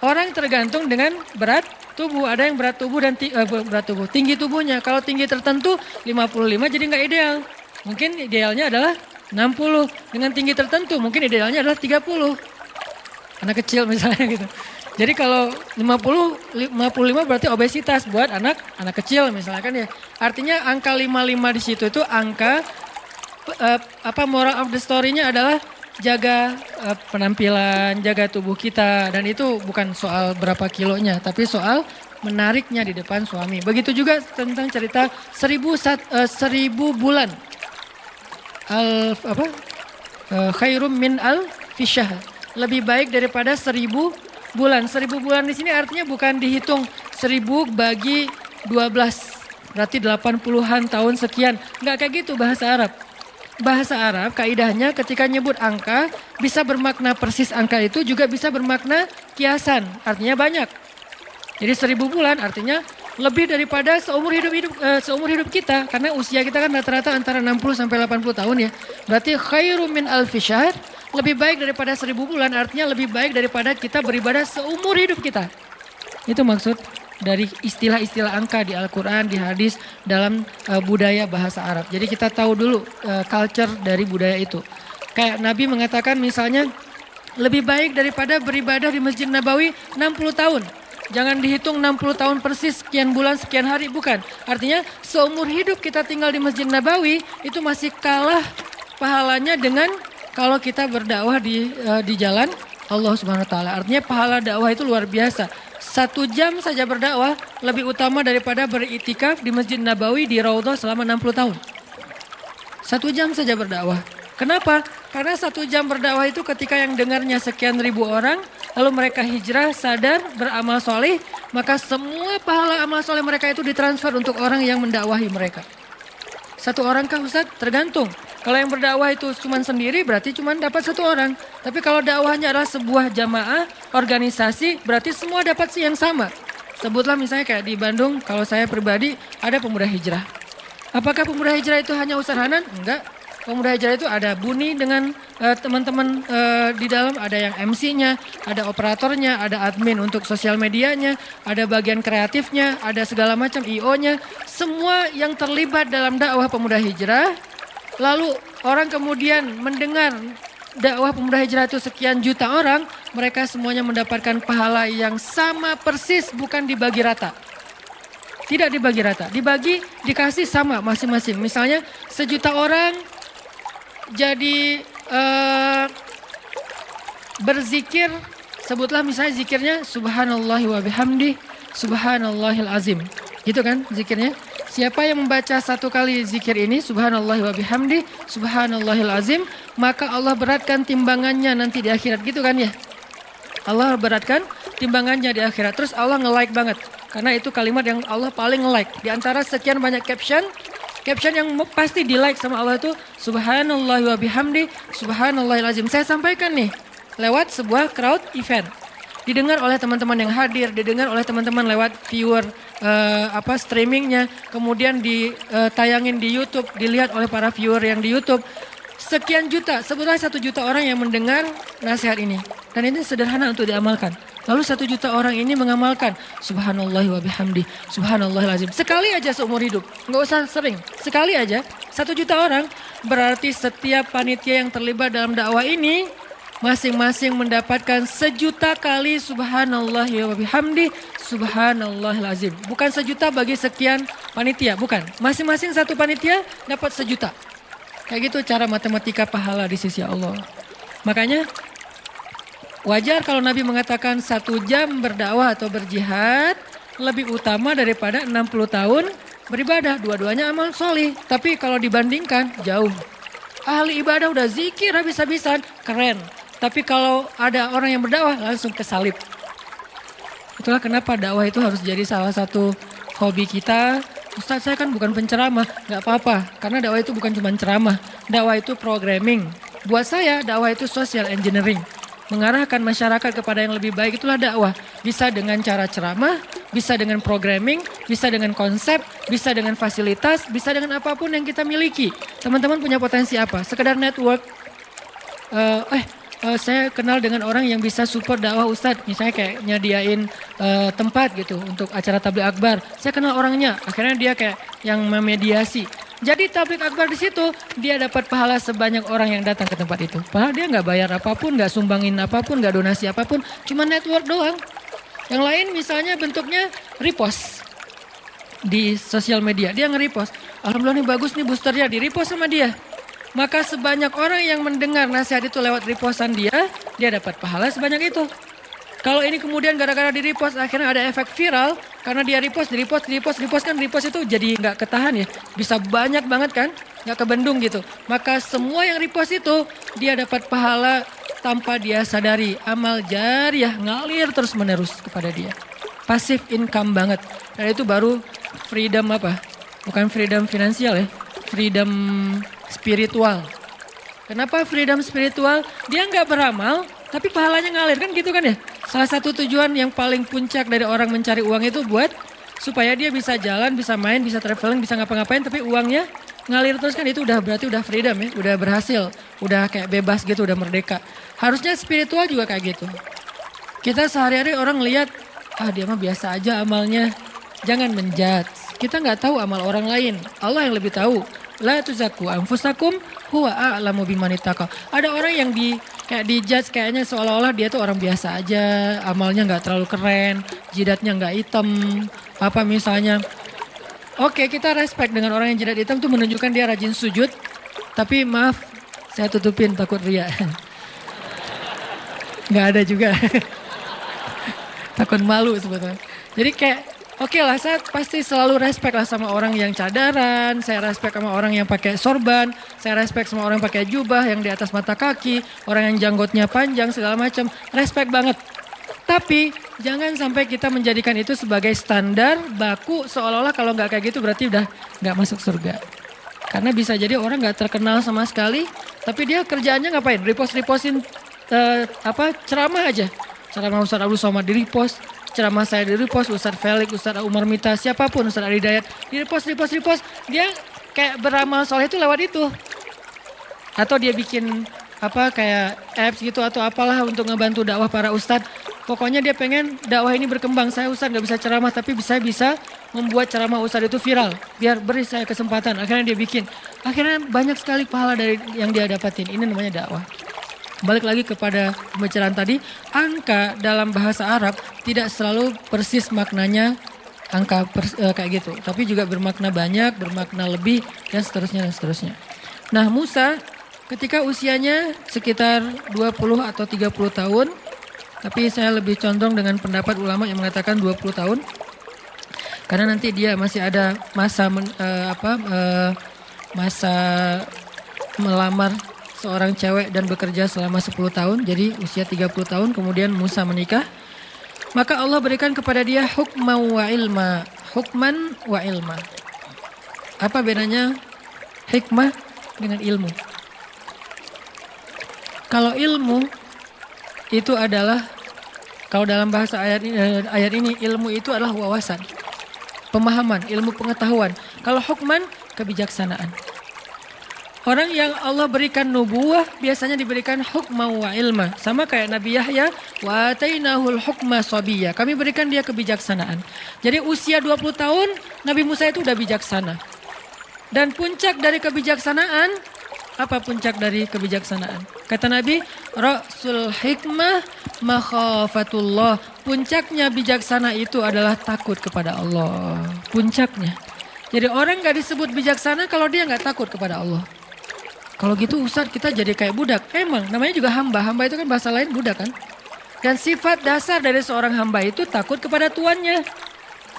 A: Orang tergantung dengan berat tubuh. Ada yang berat tubuh dan tinggi tubuhnya. Kalau tinggi tertentu 55 jadi enggak ideal. Mungkin idealnya adalah 60. Dengan tinggi tertentu mungkin idealnya adalah 30. Anak kecil misalnya gitu. Jadi kalau 55 berarti obesitas buat anak kecil misalnya kan ya. Artinya angka 55 di situ itu angka moral of the story-nya adalah jaga penampilan, jaga tubuh kita, dan itu bukan soal berapa kilonya tapi soal menariknya di depan suami. Begitu juga tentang cerita 1000 bulan. Khairum min al-fisyahr. Lebih baik daripada 1000 bulan. 1000 bulan di sini artinya bukan dihitung 1000 bagi 12. Berarti 80-an tahun sekian. Enggak kayak gitu bahasa Arab. Bahasa Arab kaidahnya ketika nyebut angka bisa bermakna persis angka itu, juga bisa bermakna kiasan. Artinya banyak. Jadi 1000 bulan artinya lebih daripada seumur hidup kita. Karena usia kita kan rata-rata antara 60 sampai 80 tahun ya. Berarti khairum min alfi syahr. Lebih baik daripada 1000 bulan artinya lebih baik daripada kita beribadah seumur hidup kita. Itu maksud dari istilah-istilah angka di Al-Quran, di hadis, dalam budaya bahasa Arab. Jadi kita tahu dulu culture dari budaya itu. Kayak Nabi mengatakan misalnya lebih baik daripada beribadah di Masjid Nabawi 60 tahun. Jangan dihitung 60 tahun persis, sekian bulan, sekian hari, bukan. Artinya seumur hidup kita tinggal di Masjid Nabawi itu masih kalah pahalanya dengan kalau kita berdakwah di jalan Allah Subhanahu wa taala. Artinya pahala dakwah itu luar biasa. 1 jam saja berdakwah lebih utama daripada beritikaf di Masjid Nabawi di Raudhah selama 60 tahun. 1 jam saja berdakwah. Kenapa? Karena 1 jam berdakwah itu ketika yang dengarnya sekian ribu orang, lalu mereka hijrah, sadar, beramal soleh, maka semua pahala amal soleh mereka itu ditransfer untuk orang yang mendakwahi mereka. 1 orang kah Ustaz? Tergantung. Kalau yang berdakwah itu cuma sendiri berarti cuma dapat 1 orang. Tapi kalau dakwahnya adalah sebuah jamaah, organisasi, berarti semua dapat sih yang sama. Sebutlah misalnya kayak di Bandung, kalau saya pribadi ada pemuda hijrah. Apakah pemuda hijrah itu hanya Ustaz Hanan? Enggak. Pemuda hijrah itu ada Buni dengan teman-teman di dalam, ada yang MC-nya, ada operatornya, ada admin untuk sosial medianya, ada bagian kreatifnya, ada segala macam IO-nya. Semua yang terlibat dalam dakwah pemuda hijrah. Lalu orang kemudian mendengar dakwah pemuda hijrah itu sekian juta orang, mereka semuanya mendapatkan pahala yang sama persis, bukan dibagi rata. Tidak dibagi rata, dikasih sama masing-masing. Misalnya 1 juta orang jadi berzikir, sebutlah misalnya zikirnya subhanallahi wa bihamdi, subhanallahil azim. Gitu kan zikirnya? Siapa yang membaca 1 kali zikir ini, subhanallahi wa bihamdi, subhanallahil azim, maka Allah beratkan timbangannya nanti di akhirat, gitu kan ya? Allah beratkan timbangannya di akhirat. Terus Allah nge-like banget. Karena itu kalimat yang Allah paling nge-like. Di antara sekian banyak caption yang pasti di-like sama Allah itu subhanallahi wa bihamdi, subhanallahil azim. Saya sampaikan nih lewat sebuah crowd event. Didengar oleh teman-teman yang hadir, didengar oleh teman-teman lewat viewer streamingnya, kemudian ditayangin di YouTube, dilihat oleh para viewer yang di YouTube. Sekian juta, sebutlah 1 juta orang yang mendengar nasihat ini. Dan ini sederhana untuk diamalkan. Lalu 1 juta orang ini mengamalkan subhanallahi wa bihamdi, subhanallahil azim. Sekali aja seumur hidup, nggak usah sering. Sekali aja, 1 juta orang. Berarti setiap panitia yang terlibat dalam dakwah ini masing-masing mendapatkan 1 juta kali subhanallah wa bihamdi, subhanallahil azim. Bukan 1 juta bagi sekian panitia, bukan. Masing-masing satu panitia dapat 1 juta. Kayak gitu cara matematika pahala di sisi Allah. Makanya wajar kalau Nabi mengatakan 1 jam berdakwah atau berjihad lebih utama daripada 60 tahun beribadah, dua-duanya amal solih. Tapi kalau dibandingkan jauh. Ahli ibadah udah zikir habis-habisan, keren. Tapi kalau ada orang yang berdakwah langsung kesalib. Itulah kenapa dakwah itu harus jadi salah satu hobi kita. Ustaz, saya kan bukan penceramah, nggak apa-apa. Karena dakwah itu bukan cuma ceramah, dakwah itu programming. Buat saya dakwah itu social engineering. Mengarahkan masyarakat kepada yang lebih baik, itulah dakwah. Bisa dengan cara ceramah, bisa dengan programming, bisa dengan konsep, bisa dengan fasilitas, bisa dengan apapun yang kita miliki. Teman-teman punya potensi apa? Sekedar network. Saya kenal dengan orang yang bisa support dakwah Ustadz. Misalnya kayak nyadiain tempat gitu untuk acara tabligh akbar. Saya kenal orangnya, akhirnya dia kayak yang memediasi. Jadi tabligh akbar di situ dia dapat pahala sebanyak orang yang datang ke tempat itu. Padahal dia nggak bayar apapun, nggak sumbangin apapun, nggak donasi apapun, cuma network doang. Yang lain misalnya bentuknya repost di sosial media, dia nge-repost. Alhamdulillah nih bagus nih boosternya, di-repost sama dia. Maka sebanyak orang yang mendengar nasihat itu lewat repostan dia dapat pahala sebanyak itu. Kalau ini kemudian gara-gara di repost akhirnya ada efek viral karena dia repost kan repost itu jadi nggak ketahan ya, bisa banyak banget kan, nggak kebendung gitu. Maka semua yang repost itu dia dapat pahala tanpa dia sadari, amal jariah ngalir terus menerus kepada dia, passive income banget. Dan itu baru freedom apa? Bukan freedom finansial ya, freedom spiritual. Kenapa freedom spiritual? Dia nggak beramal, tapi pahalanya ngalir kan gitu kan ya. Salah satu tujuan yang paling puncak dari orang mencari uang itu buat supaya dia bisa jalan, bisa main, bisa traveling, bisa ngapa-ngapain, tapi uangnya ngalir terus kan, itu udah berarti udah freedom ya, udah berhasil, udah kayak bebas gitu, udah merdeka. Harusnya spiritual juga kayak gitu. Kita sehari-hari orang lihat, dia mah biasa aja amalnya. Jangan menjudge. Kita nggak tahu amal orang lain. Allah yang lebih tahu. La tuzakku anfusakum huwa a'lamu biman ittaqa. Ada orang yang kayak dijudge kayaknya seolah-olah dia tuh orang biasa aja, amalnya nggak terlalu keren, jidatnya nggak hitam, apa misalnya. Oke, kita respect dengan orang yang jidat hitam tuh menunjukkan dia rajin sujud. Tapi maaf, saya tutupin takut ria. Nggak ada juga. Takut malu sebetulnya. Jadi kayak oke lah, saya pasti selalu respect lah sama orang yang cadaran, saya respect sama orang yang pakai sorban, saya respect sama orang yang pakai jubah yang di atas mata kaki, orang yang janggutnya panjang segala macam, respect banget. Tapi jangan sampai kita menjadikan itu sebagai standar baku seolah-olah kalau nggak kayak gitu berarti udah nggak masuk surga. Karena bisa jadi orang nggak terkenal sama sekali, tapi dia kerjaannya ngapain? Repostin ceramah aja, ceramah Ustaz Abdul Somad di repost. Ceramah saya di repost, Ustadz Felix, Ustadz Umar Mita, siapapun, Ustadz Ali Dayat, di repost. Dia kayak beramal soleh itu lewat itu. Atau dia bikin kayak apps gitu atau apalah untuk ngebantu dakwah para ustadz. Pokoknya dia pengen dakwah ini berkembang. Saya ustadz gak bisa ceramah tapi saya bisa membuat ceramah ustadz itu viral. Biar beri saya kesempatan. Akhirnya dia bikin. Akhirnya banyak sekali pahala dari yang dia dapatin. Ini namanya dakwah. Balik lagi kepada pembicaraan tadi, angka dalam bahasa Arab tidak selalu persis maknanya angka kayak gitu. Tapi juga bermakna banyak, bermakna lebih, dan seterusnya dan seterusnya. Nah Musa ketika usianya sekitar 20 atau 30 tahun, tapi saya lebih condong dengan pendapat ulama yang mengatakan 20 tahun. Karena nanti dia masih ada masa masa melamar seorang cewek dan bekerja selama 10 tahun, jadi usia 30 tahun, kemudian Musa menikah. Maka Allah berikan kepada dia hukman wa ilma. Hukman wa ilma. Apa bedanya hikmah dengan ilmu? Kalau ilmu itu adalah, kalau dalam bahasa ayat ini ilmu itu adalah wawasan, pemahaman, ilmu pengetahuan. Kalau hukman, kebijaksanaan. Orang yang Allah berikan nubuwah biasanya diberikan hukma wa ilma. Sama kayak Nabi Yahya, wa atainahul hukma sabiyya. Kami berikan dia kebijaksanaan. Jadi usia 20 tahun Nabi Musa itu udah bijaksana. Dan puncak dari kebijaksanaan, apa puncak dari kebijaksanaan? Kata Nabi, Rasul hikmah makhafatullah. Puncaknya bijaksana itu adalah takut kepada Allah. Puncaknya. Jadi orang gak disebut bijaksana kalau dia gak takut kepada Allah. Kalau gitu Ustadz kita jadi kayak budak. Emang namanya juga hamba. Hamba itu kan bahasa lain budak kan. Dan sifat dasar dari seorang hamba itu takut kepada tuannya.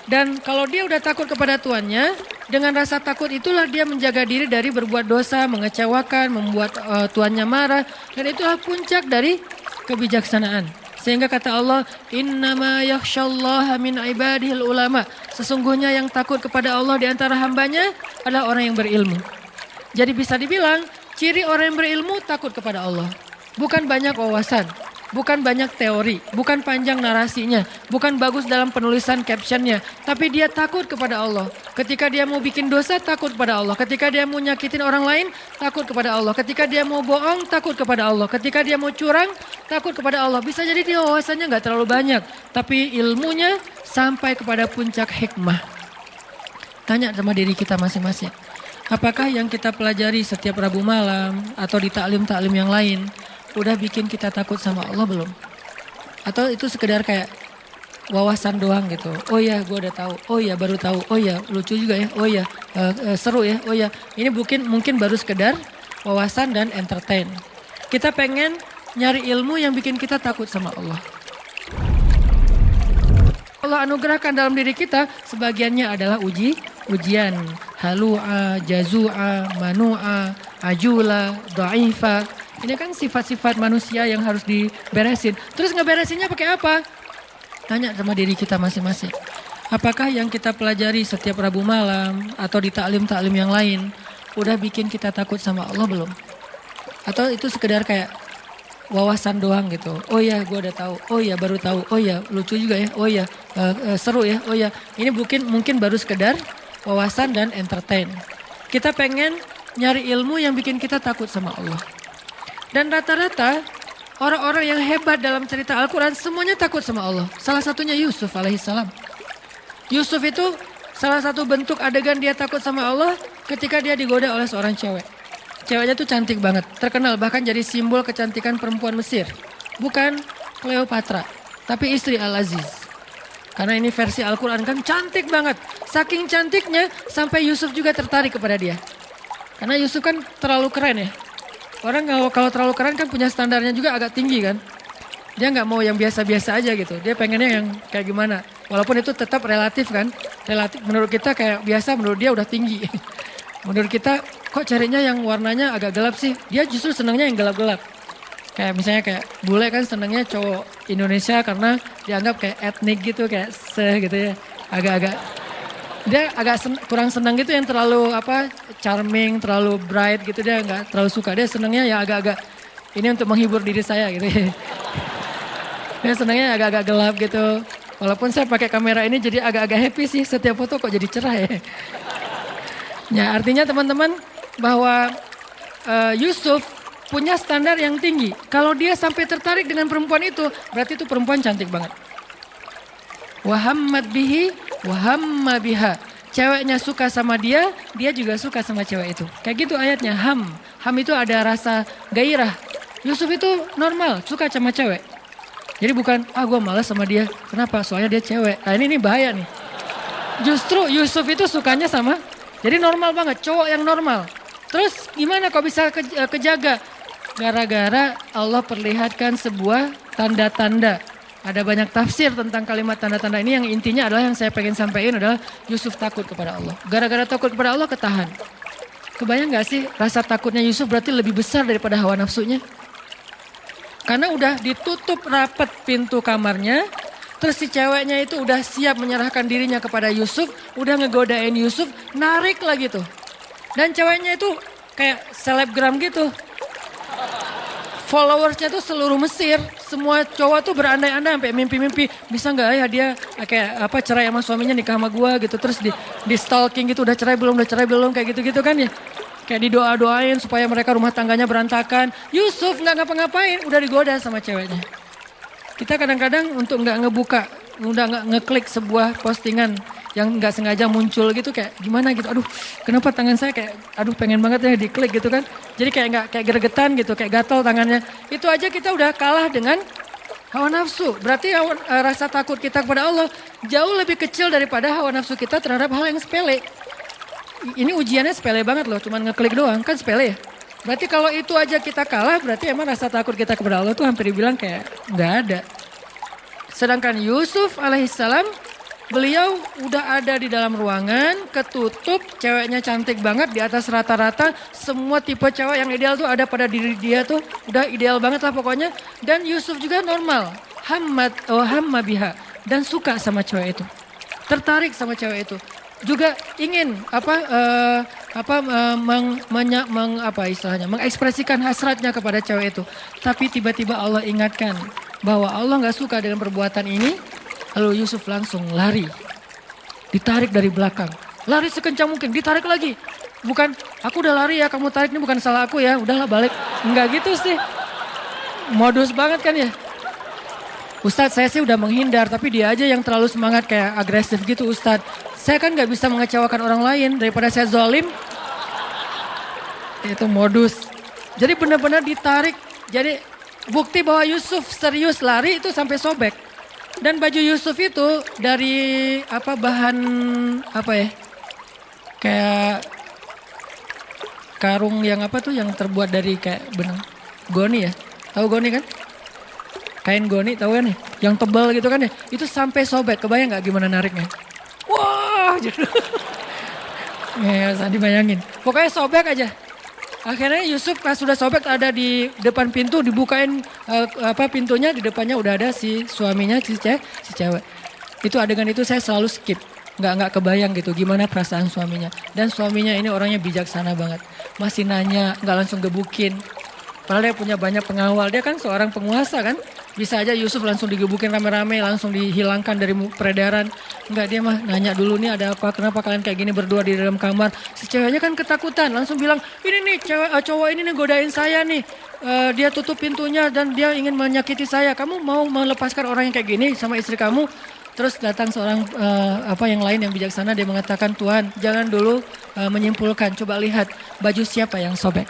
A: Dan kalau dia udah takut kepada tuannya, dengan rasa takut itulah dia menjaga diri dari berbuat dosa, mengecewakan, membuat tuannya marah. Dan itulah puncak dari kebijaksanaan. Sehingga kata Allah, innama yakhsyallaha min ibadihil ulama. Sesungguhnya yang takut kepada Allah di antara hambanya adalah orang yang berilmu. Jadi bisa dibilang, ciri orang yang berilmu takut kepada Allah. Bukan banyak wawasan. Bukan banyak teori, bukan panjang narasinya, bukan bagus dalam penulisan captionnya, tapi dia takut kepada Allah. Ketika dia mau bikin dosa, takut kepada Allah. Ketika dia mau nyakitin orang lain, takut kepada Allah. Ketika dia mau bohong, takut kepada Allah. Ketika dia mau curang, takut kepada Allah. Bisa jadi dia wawasannya nggak terlalu banyak, tapi ilmunya sampai kepada puncak hikmah. Tanya sama diri kita masing-masing. Apakah yang kita pelajari setiap Rabu malam atau di taklim-taklim yang lain udah bikin kita takut sama Allah belum? Atau itu sekedar kayak wawasan doang gitu. Oh ya, gue udah tahu. Oh ya, baru tahu. Oh ya, lucu juga ya. Oh ya, seru ya. Oh ya, ini mungkin baru sekedar wawasan dan entertain. Kita pengen nyari ilmu yang bikin kita takut sama Allah. Allah anugerahkan dalam diri kita, sebagiannya adalah ujian. Halu'a, jazu'a, manu'a, ajula, dha'ifa. Ini kan sifat-sifat manusia yang harus diberesin. Terus ngeberesinnya pakai apa? Tanya sama diri kita masing-masing. Apakah yang kita pelajari setiap Rabu malam atau di taklim-taklim yang lain udah bikin kita takut sama Allah belum? Atau itu sekedar kayak wawasan doang gitu. Oh ya, gue udah tahu. Oh ya, baru tahu. Oh ya, lucu juga ya. Oh ya, seru ya. Oh ya, ini mungkin baru sekedar wawasan dan entertain. Kita pengen nyari ilmu yang bikin kita takut sama Allah. Dan rata-rata orang-orang yang hebat dalam cerita Al-Quran semuanya takut sama Allah. Salah satunya Yusuf alaihissalam. Yusuf itu salah satu bentuk adegan dia takut sama Allah ketika dia digoda oleh seorang cewek. Ceweknya tuh cantik banget, terkenal bahkan jadi simbol kecantikan perempuan Mesir. Bukan Cleopatra, tapi istri Al-Aziz. Karena ini versi Al-Quran kan cantik banget. Saking cantiknya sampai Yusuf juga tertarik kepada dia. Karena Yusuf kan terlalu keren ya. Orang kalau terlalu keren kan punya standarnya juga agak tinggi kan. Dia nggak mau yang biasa-biasa aja gitu. Dia pengennya yang kayak gimana. Walaupun itu tetap relatif kan. Relatif menurut kita kayak biasa, menurut dia udah tinggi. Menurut kita kok carinya yang warnanya agak gelap sih. Dia justru senangnya yang gelap-gelap. Kayak misalnya kayak bule kan senangnya cowok Indonesia karena dianggap kayak etnik gitu, kayak gitu ya. Agak-agak dia kurang senang gitu yang terlalu charming, terlalu bright gitu, dia nggak terlalu suka. Dia senangnya ya agak-agak ini untuk menghibur diri saya gitu ya. Dia senangnya agak-agak gelap gitu. Walaupun saya pakai kamera ini jadi agak-agak happy sih, setiap foto kok jadi cerah ya. Ya artinya teman-teman bahwa Yusuf punya standar yang tinggi. Kalau dia sampai tertarik dengan perempuan itu, berarti itu perempuan cantik banget. Wahammad bihi wahamma biha. Ceweknya suka sama dia, dia juga suka sama cewek itu. Kayak gitu ayatnya, ham. Ham itu ada rasa gairah. Yusuf itu normal, suka sama cewek. Jadi bukan, gue malas sama dia. Kenapa? Soalnya dia cewek. Nah ini bahaya nih. Justru Yusuf itu sukanya sama, jadi normal banget, cowok yang normal. Terus gimana kok bisa kejaga? Gara-gara Allah perlihatkan sebuah tanda-tanda. Ada banyak tafsir tentang kalimat tanda-tanda ini, yang intinya adalah yang saya pengen sampaikan adalah Yusuf takut kepada Allah. Gara-gara takut kepada Allah ketahan. Kebayang gak sih rasa takutnya Yusuf berarti lebih besar daripada hawa nafsunya? Karena udah ditutup rapat pintu kamarnya, terus si ceweknya itu udah siap menyerahkan dirinya kepada Yusuf, udah ngegodain Yusuf, narik lagi tuh. Dan ceweknya itu kayak selebgram gitu. Followersnya tuh seluruh Mesir, semua cowok tuh berandai-andai sampai mimpi-mimpi, bisa nggak ya dia kayak cerai sama suaminya, nikah sama gua gitu, terus di stalking gitu, udah cerai belum kayak gitu-gitu kan ya. Kayak didoa-doain supaya mereka rumah tangganya berantakan. Yusuf nggak ngapa-ngapain, udah digoda sama ceweknya. Kita kadang-kadang untuk nggak ngebuka, udah nggak ngeklik sebuah postingan yang nggak sengaja muncul gitu, kayak gimana gitu, aduh kenapa tangan saya kayak pengen banget ya diklik gitu kan. Jadi kayak gregetan gitu, kayak gatal tangannya. Itu aja kita udah kalah dengan hawa nafsu. Berarti rasa takut kita kepada Allah jauh lebih kecil daripada hawa nafsu kita terhadap hal yang sepele. Ini ujiannya sepele banget loh, cuman ngeklik doang kan sepele ya. Berarti kalau itu aja kita kalah, berarti emang rasa takut kita kepada Allah tuh hampir dibilang kayak nggak ada. Sedangkan Yusuf alaihissalam Beliau udah ada di dalam ruangan, ketutup, ceweknya cantik banget di atas rata-rata. Semua tipe cewek yang ideal tuh ada pada diri dia tuh. Udah ideal banget lah pokoknya. Dan Yusuf juga normal. Hamma biha. Dan suka sama cewek itu. Tertarik sama cewek itu. Juga ingin mengekspresikan hasratnya kepada cewek itu. Tapi tiba-tiba Allah ingatkan bahwa Allah nggak suka dengan perbuatan ini. Lalu Yusuf langsung lari, ditarik dari belakang, lari sekencang mungkin, ditarik lagi. Bukan, aku udah lari ya, kamu tarik, ini bukan salah aku ya, udahlah balik. Enggak gitu sih, modus banget kan ya. Ustadz saya sih udah menghindar, tapi dia aja yang terlalu semangat kayak agresif gitu Ustadz. Saya kan gak bisa mengecewakan orang lain, daripada saya zalim. Itu modus. Jadi benar-benar ditarik, jadi bukti bahwa Yusuf serius lari itu sampai sobek. Dan baju Yusuf itu dari bahan ya? Kayak karung yang yang terbuat dari kayak benang goni ya. Tahu goni kan? Kain goni tahu kan ya? Yang tebal gitu kan ya? Itu sampai sobek. Kebayang nggak gimana nariknya? Wah, jadi ya, usah dibayangin. Pokoknya sobek aja. Akhirnya Yusuf pas sudah sobek ada di depan pintu, dibukain pintunya, di depannya udah ada si suaminya si cewek. Itu adegan itu saya selalu skip. Nggak kebayang gitu gimana perasaan suaminya. Dan suaminya ini orangnya bijaksana banget. Masih nanya, nggak langsung gebukin. Padahal dia punya banyak pengawal, dia kan seorang penguasa kan. Bisa aja Yusuf langsung digebukin rame-rame, langsung dihilangkan dari peredaran. Enggak, dia mah nanya dulu nih ada apa, kenapa kalian kayak gini berdua di dalam kamar. Si ceweknya kan ketakutan, langsung bilang ini nih cowok ini nih godain saya nih. Dia tutup pintunya dan dia ingin menyakiti saya. Kamu mau melepaskan orang yang kayak gini sama istri kamu? Terus datang seorang yang lain yang bijaksana, dia mengatakan Tuhan jangan dulu menyimpulkan, coba lihat baju siapa yang sobek.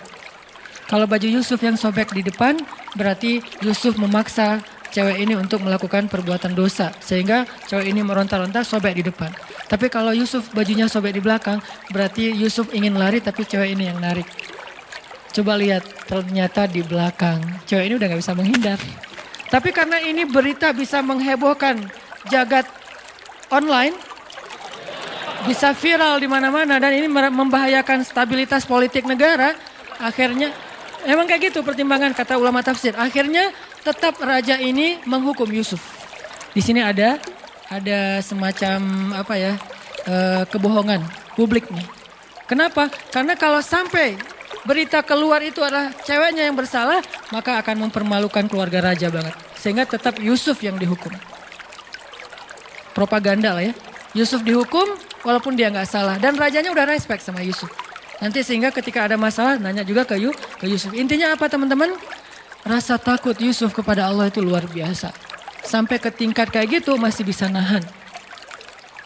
A: Kalau baju Yusuf yang sobek di depan, berarti Yusuf memaksa cewek ini untuk melakukan perbuatan dosa. Sehingga cewek ini meronta-ronta sobek di depan. Tapi kalau Yusuf bajunya sobek di belakang, berarti Yusuf ingin lari tapi cewek ini yang narik. Coba lihat, ternyata di belakang. Cewek ini udah gak bisa menghindar. Tapi karena ini berita bisa menghebohkan jagat online, bisa viral di mana-mana dan ini membahayakan stabilitas politik negara, akhirnya emang kayak gitu pertimbangan kata ulama tafsir. Akhirnya tetap raja ini menghukum Yusuf. Di sini ada semacam kebohongan publik nih. Kenapa? Karena kalau sampai berita keluar itu adalah ceweknya yang bersalah, maka akan mempermalukan keluarga raja banget. Sehingga tetap Yusuf yang dihukum. Propaganda lah ya. Yusuf dihukum walaupun dia nggak salah. Dan rajanya udah respect sama Yusuf. Nanti sehingga ketika ada masalah nanya juga ke Yusuf. Intinya apa teman-teman? Rasa takut Yusuf kepada Allah itu luar biasa. Sampai ke tingkat kayak gitu masih bisa nahan.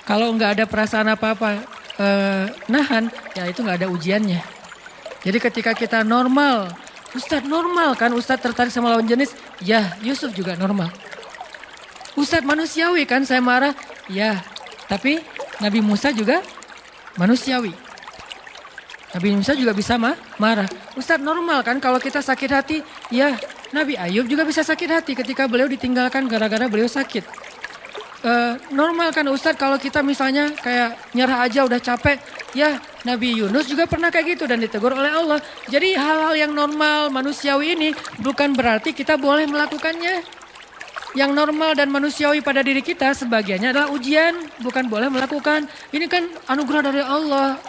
A: Kalau nggak ada perasaan apa-apa nahan, ya itu nggak ada ujiannya. Jadi ketika kita normal, Ustadz normal kan, Ustadz tertarik sama lawan jenis, ya Yusuf juga normal. Ustadz manusiawi kan saya marah, ya tapi Nabi Musa juga manusiawi. Nabi Musa juga bisa marah. Ustadz normal kan kalau kita sakit hati, ya Nabi Ayub juga bisa sakit hati ketika beliau ditinggalkan gara-gara beliau sakit. Normal kan Ustadz kalau kita misalnya kayak nyerah aja udah capek, ya Nabi Yunus juga pernah kayak gitu dan ditegur oleh Allah. Jadi hal-hal yang normal manusiawi ini bukan berarti kita boleh melakukannya. Yang normal dan manusiawi pada diri kita sebagiannya adalah ujian, bukan boleh melakukan. Ini kan anugerah dari Allah.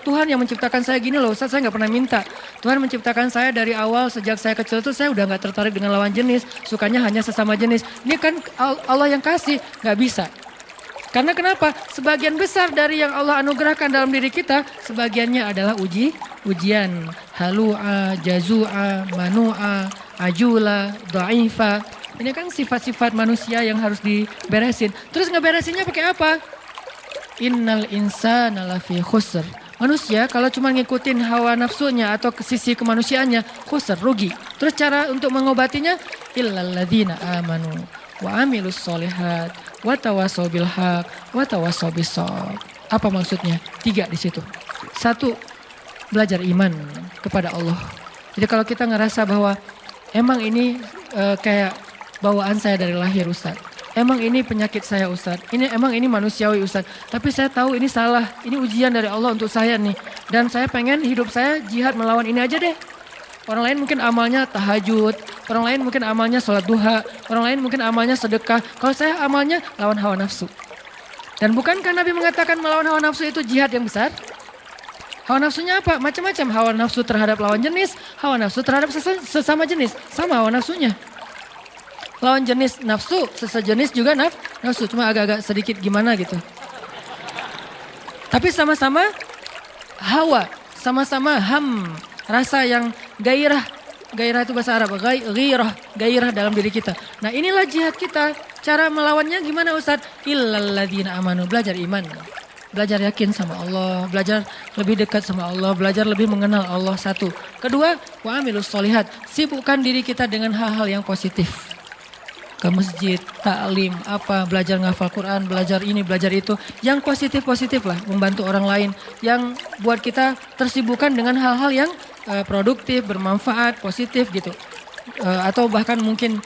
A: Tuhan yang menciptakan saya gini loh, Ustaz, saya nggak pernah minta. Tuhan menciptakan saya dari awal sejak saya kecil tuh saya udah nggak tertarik dengan lawan jenis, sukanya hanya sesama jenis. Ini kan Allah yang kasih, nggak bisa. Karena kenapa? Sebagian besar dari yang Allah anugerahkan dalam diri kita, sebagiannya adalah ujian. Halu'a, jazu'a, manu'a, ajula, dha'ifa. Ini kan sifat-sifat manusia yang harus diberesin. Terus ngeberesinnya pakai apa? Innal insana lafi khusr. Manusia kalau cuma ngikutin hawa nafsunya atau ke sisi kemanusiaannya, khusr, rugi. Terus cara untuk mengobatinya, illalladzina amanu wa amilus solihat wa tawassaw bil haq wa tawassaw bis sabr. Apa maksudnya? 3 di situ. 1, belajar iman kepada Allah. Jadi kalau kita ngerasa bahwa emang ini kayak bawaan saya dari lahir Ustaz. Emang ini penyakit saya Ustadz, emang ini manusiawi Ustadz. Tapi saya tahu ini salah, ini ujian dari Allah untuk saya nih. Dan saya pengen hidup saya jihad melawan ini aja deh. Orang lain mungkin amalnya tahajud, orang lain mungkin amalnya sholat duha, orang lain mungkin amalnya sedekah. Kalau saya amalnya lawan hawa nafsu. Dan bukankah Nabi mengatakan melawan hawa nafsu itu jihad yang besar? Hawa nafsunya apa? Macam-macam. Hawa nafsu terhadap lawan jenis, hawa nafsu terhadap sesama jenis. Sama hawa nafsunya. Lawan jenis nafsu, sejenis juga nafsu. Cuma agak-agak sedikit gimana gitu. Tapi sama-sama hawa, sama-sama rasa yang gairah. Gairah itu bahasa Arab, gairah dalam diri kita. Nah inilah jihad kita. Cara melawannya gimana Ustadz? Illalladzina amanu, belajar iman. Belajar yakin sama Allah, belajar lebih dekat sama Allah, belajar lebih mengenal Allah satu. Kedua, wa amilus solihat, sibukkan diri kita dengan hal-hal yang positif. Ke masjid, taklim, belajar ngafal Quran, belajar ini, belajar itu. Yang positif-positif lah, membantu orang lain. Yang buat kita tersibukkan dengan hal-hal yang produktif, bermanfaat, positif gitu. Atau bahkan mungkin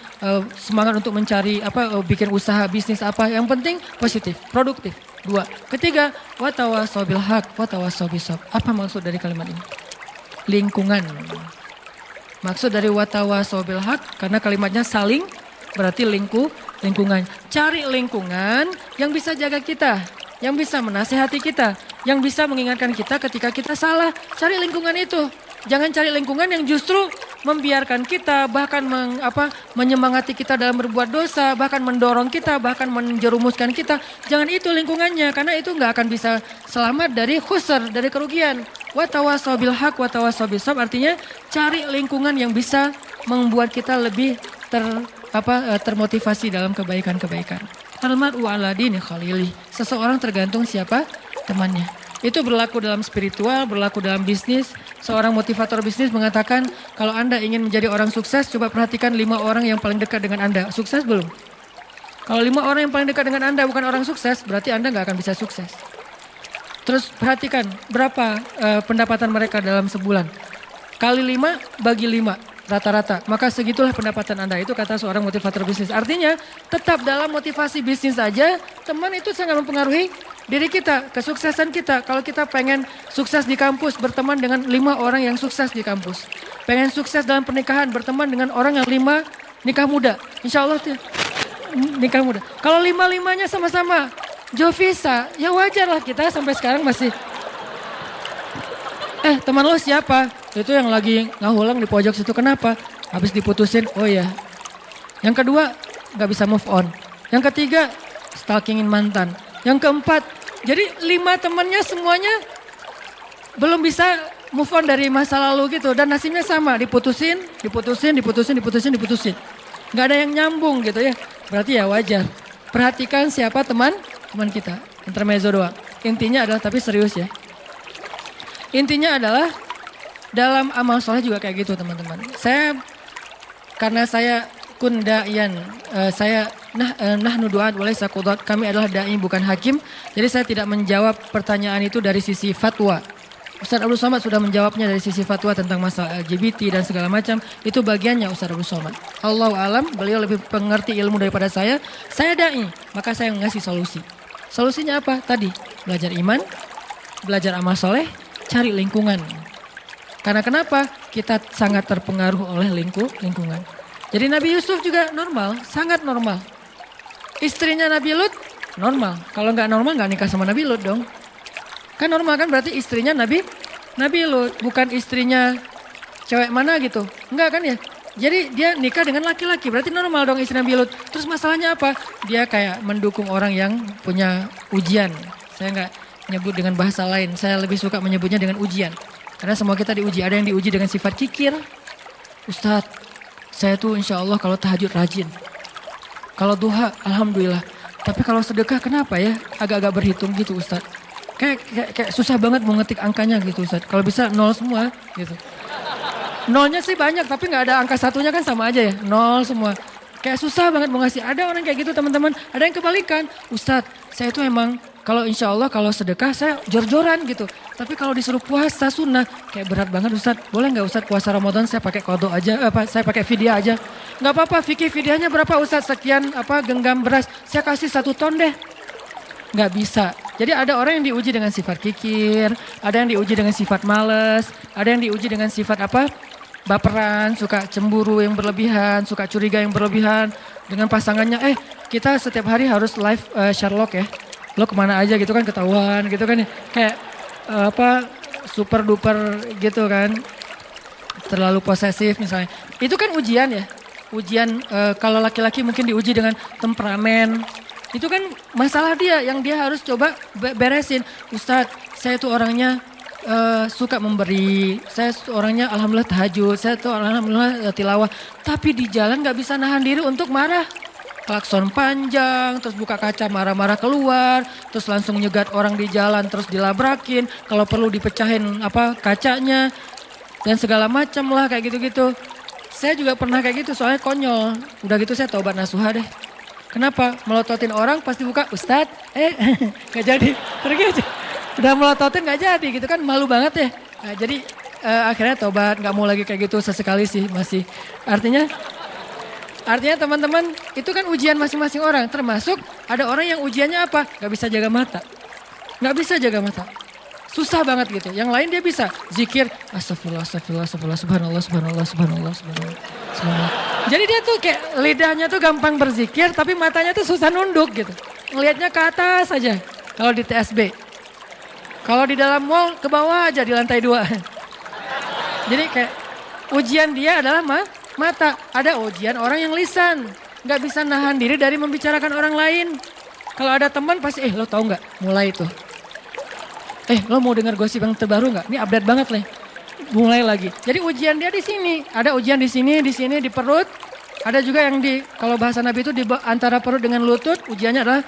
A: semangat untuk mencari bikin usaha, bisnis yang penting positif, produktif. Dua. Ketiga, watawasau bil haq, watawasau bisabr. Apa maksud dari kalimat ini? Lingkungan. Maksud dari watawasau bil haq karena kalimatnya saling berarti lingkungan. Cari lingkungan yang bisa jaga kita, yang bisa menasehati kita, yang bisa mengingatkan kita ketika kita salah. Cari lingkungan itu. Jangan cari lingkungan yang justru membiarkan kita, bahkan menyemangati kita dalam berbuat dosa, bahkan mendorong kita, bahkan menjerumuskan kita. Jangan itu lingkungannya, karena itu nggak akan bisa selamat dari khusr, dari kerugian. Watawasau bil haq, watawasau bisabr, artinya cari lingkungan yang bisa membuat kita lebih termotivasi dalam kebaikan-kebaikan. Al-mar'u ala dini khalili. Seseorang tergantung siapa temannya. Itu berlaku dalam spiritual, berlaku dalam bisnis. Seorang motivator bisnis mengatakan, kalau Anda ingin menjadi orang sukses, coba perhatikan 5 orang yang paling dekat dengan Anda. Sukses belum? Kalau 5 orang yang paling dekat dengan Anda bukan orang sukses, berarti Anda nggak akan bisa sukses. Terus perhatikan berapa pendapatan mereka dalam sebulan. Kali 5 bagi 5. Rata-rata, maka segitulah pendapatan Anda, itu kata seorang motivator bisnis. Artinya tetap dalam motivasi bisnis saja, teman itu sangat mempengaruhi diri kita, kesuksesan kita. Kalau kita pengen sukses di kampus, berteman dengan 5 orang yang sukses di kampus. Pengen sukses dalam pernikahan, berteman dengan orang yang 5 nikah muda. Insya Allah nikah muda. Kalau 5-5-nya sama-sama Jovisa, ya wajar lah kita sampai sekarang masih. Teman lo siapa? Itu yang lagi ngahulang di pojok situ, kenapa? Habis diputusin, oh ya. Yang kedua, gak bisa move on. Yang ketiga, stalkingin mantan. Yang keempat, jadi 5 temannya semuanya belum bisa move on dari masa lalu gitu. Dan nasibnya sama, diputusin. Gak ada yang nyambung gitu ya. Berarti ya wajar. Perhatikan siapa teman kita. Intermezzo doang. Intinya adalah, tapi serius ya. Intinya adalah dalam amal soleh juga kayak gitu teman-teman. Karena saya kundayan, saya nahnu du'at walaysa qudat, kami adalah dai bukan hakim. Jadi saya tidak menjawab pertanyaan itu dari sisi fatwa. Ustaz Abdul Somad sudah menjawabnya dari sisi fatwa tentang masalah LGBT dan segala macam. Itu bagiannya Ustaz Abdul Somad. Allahu alam, beliau lebih mengerti ilmu daripada saya. Saya dai, maka saya ngasih solusi. Solusinya apa? Tadi, belajar iman, belajar amal soleh, cari lingkungan. Karena kenapa? Kita sangat terpengaruh oleh lingkungan. Jadi Nabi Yusuf juga normal, sangat normal. Istrinya Nabi Lut normal. Kalau nggak normal nggak nikah sama Nabi Lut dong. Kan normal kan, berarti istrinya Nabi Lut, bukan istrinya cewek mana gitu. Enggak kan ya? Jadi dia nikah dengan laki-laki, berarti normal dong istri Nabi Lut. Terus masalahnya apa? Dia kayak mendukung orang yang punya ujian. Saya nggak nyebut dengan bahasa lain, saya lebih suka menyebutnya dengan ujian. Karena semua kita diuji, ada yang diuji dengan sifat kikir. Ustadz, saya tuh insya Allah kalau tahajud rajin. Kalau duha, alhamdulillah. Tapi kalau sedekah kenapa ya? Agak-agak berhitung gitu Ustadz. Kayak susah banget mau ngetik angkanya gitu Ustadz. Kalau bisa 0 semua gitu. Nolnya sih banyak, tapi gak ada angka satunya kan sama aja ya. 0 semua. Kayak susah banget mau ngasih. Ada orang kayak gitu teman-teman. Ada yang kebalikan. Ustadz, saya tuh emang Kalau insya Allah kalau sedekah saya jor-joran gitu. Tapi kalau disuruh puasa sunnah kayak berat banget Ustadz. Boleh nggak Ustadz puasa Ramadan saya pakai qadha aja, saya pakai fidyah aja. Nggak apa-apa, fikih fidyahnya berapa Ustadz? Sekian genggam beras, saya kasih 1 ton deh. Nggak bisa. Jadi ada orang yang diuji dengan sifat kikir, ada yang diuji dengan sifat males, ada yang diuji dengan sifat baperan, suka cemburu yang berlebihan, suka curiga yang berlebihan dengan pasangannya. Kita setiap hari harus live Sherlock ya. Lo kemana aja gitu kan ketahuan gitu kan ya. Kayak super duper gitu kan. Terlalu posesif misalnya. Itu kan ujian ya. Ujian kalau laki-laki mungkin diuji dengan temperamen. Itu kan masalah dia yang dia harus coba beresin. Ustadz, saya tuh orangnya suka memberi. Saya orangnya alhamdulillah tahajud. Saya tuh alhamdulillah tilawah. Tapi di jalan gak bisa nahan diri untuk marah. Klakson panjang, terus buka kaca marah-marah keluar, terus langsung nyegat orang di jalan, terus dilabrakin, kalau perlu dipecahin kacanya, dan segala macam lah kayak gitu-gitu. Saya juga pernah kayak gitu soalnya konyol, udah gitu saya taubat nasuha deh. Kenapa? Melototin orang pasti buka, Ustadz, gak jadi, pergi aja. Udah melototin gak jadi gitu kan, malu banget ya. Nah, jadi akhirnya taubat, gak mau lagi kayak gitu, sesekali sih masih. Artinya teman-teman itu kan ujian masing-masing orang. Termasuk ada orang yang ujiannya apa? Gak bisa jaga mata. Gak bisa jaga mata. Susah banget gitu. Yang lain dia bisa. Zikir. Astagfirullah, astagfirullah, astagfirullah, subhanallah, subhanallah, subhanallah, subhanallah, subhanallah. Jadi dia tuh kayak lidahnya tuh gampang berzikir. Tapi matanya tuh susah nunduk gitu. Ngelihatnya ke atas aja. Kalau di TSB. Kalau di dalam mall ke bawah aja di lantai 2. Jadi kayak ujian dia adalah mata. Ada ujian orang yang lisan. Gak bisa nahan diri dari membicarakan orang lain. Kalau ada teman pasti, lo tahu gak? Mulai tuh. Lo mau dengar gosip yang terbaru gak? Ini update banget nih. Mulai lagi. Jadi ujian dia di sini. Ada ujian di sini, di perut. Ada juga yang kalau bahasa Nabi itu di antara perut dengan lutut. Ujiannya adalah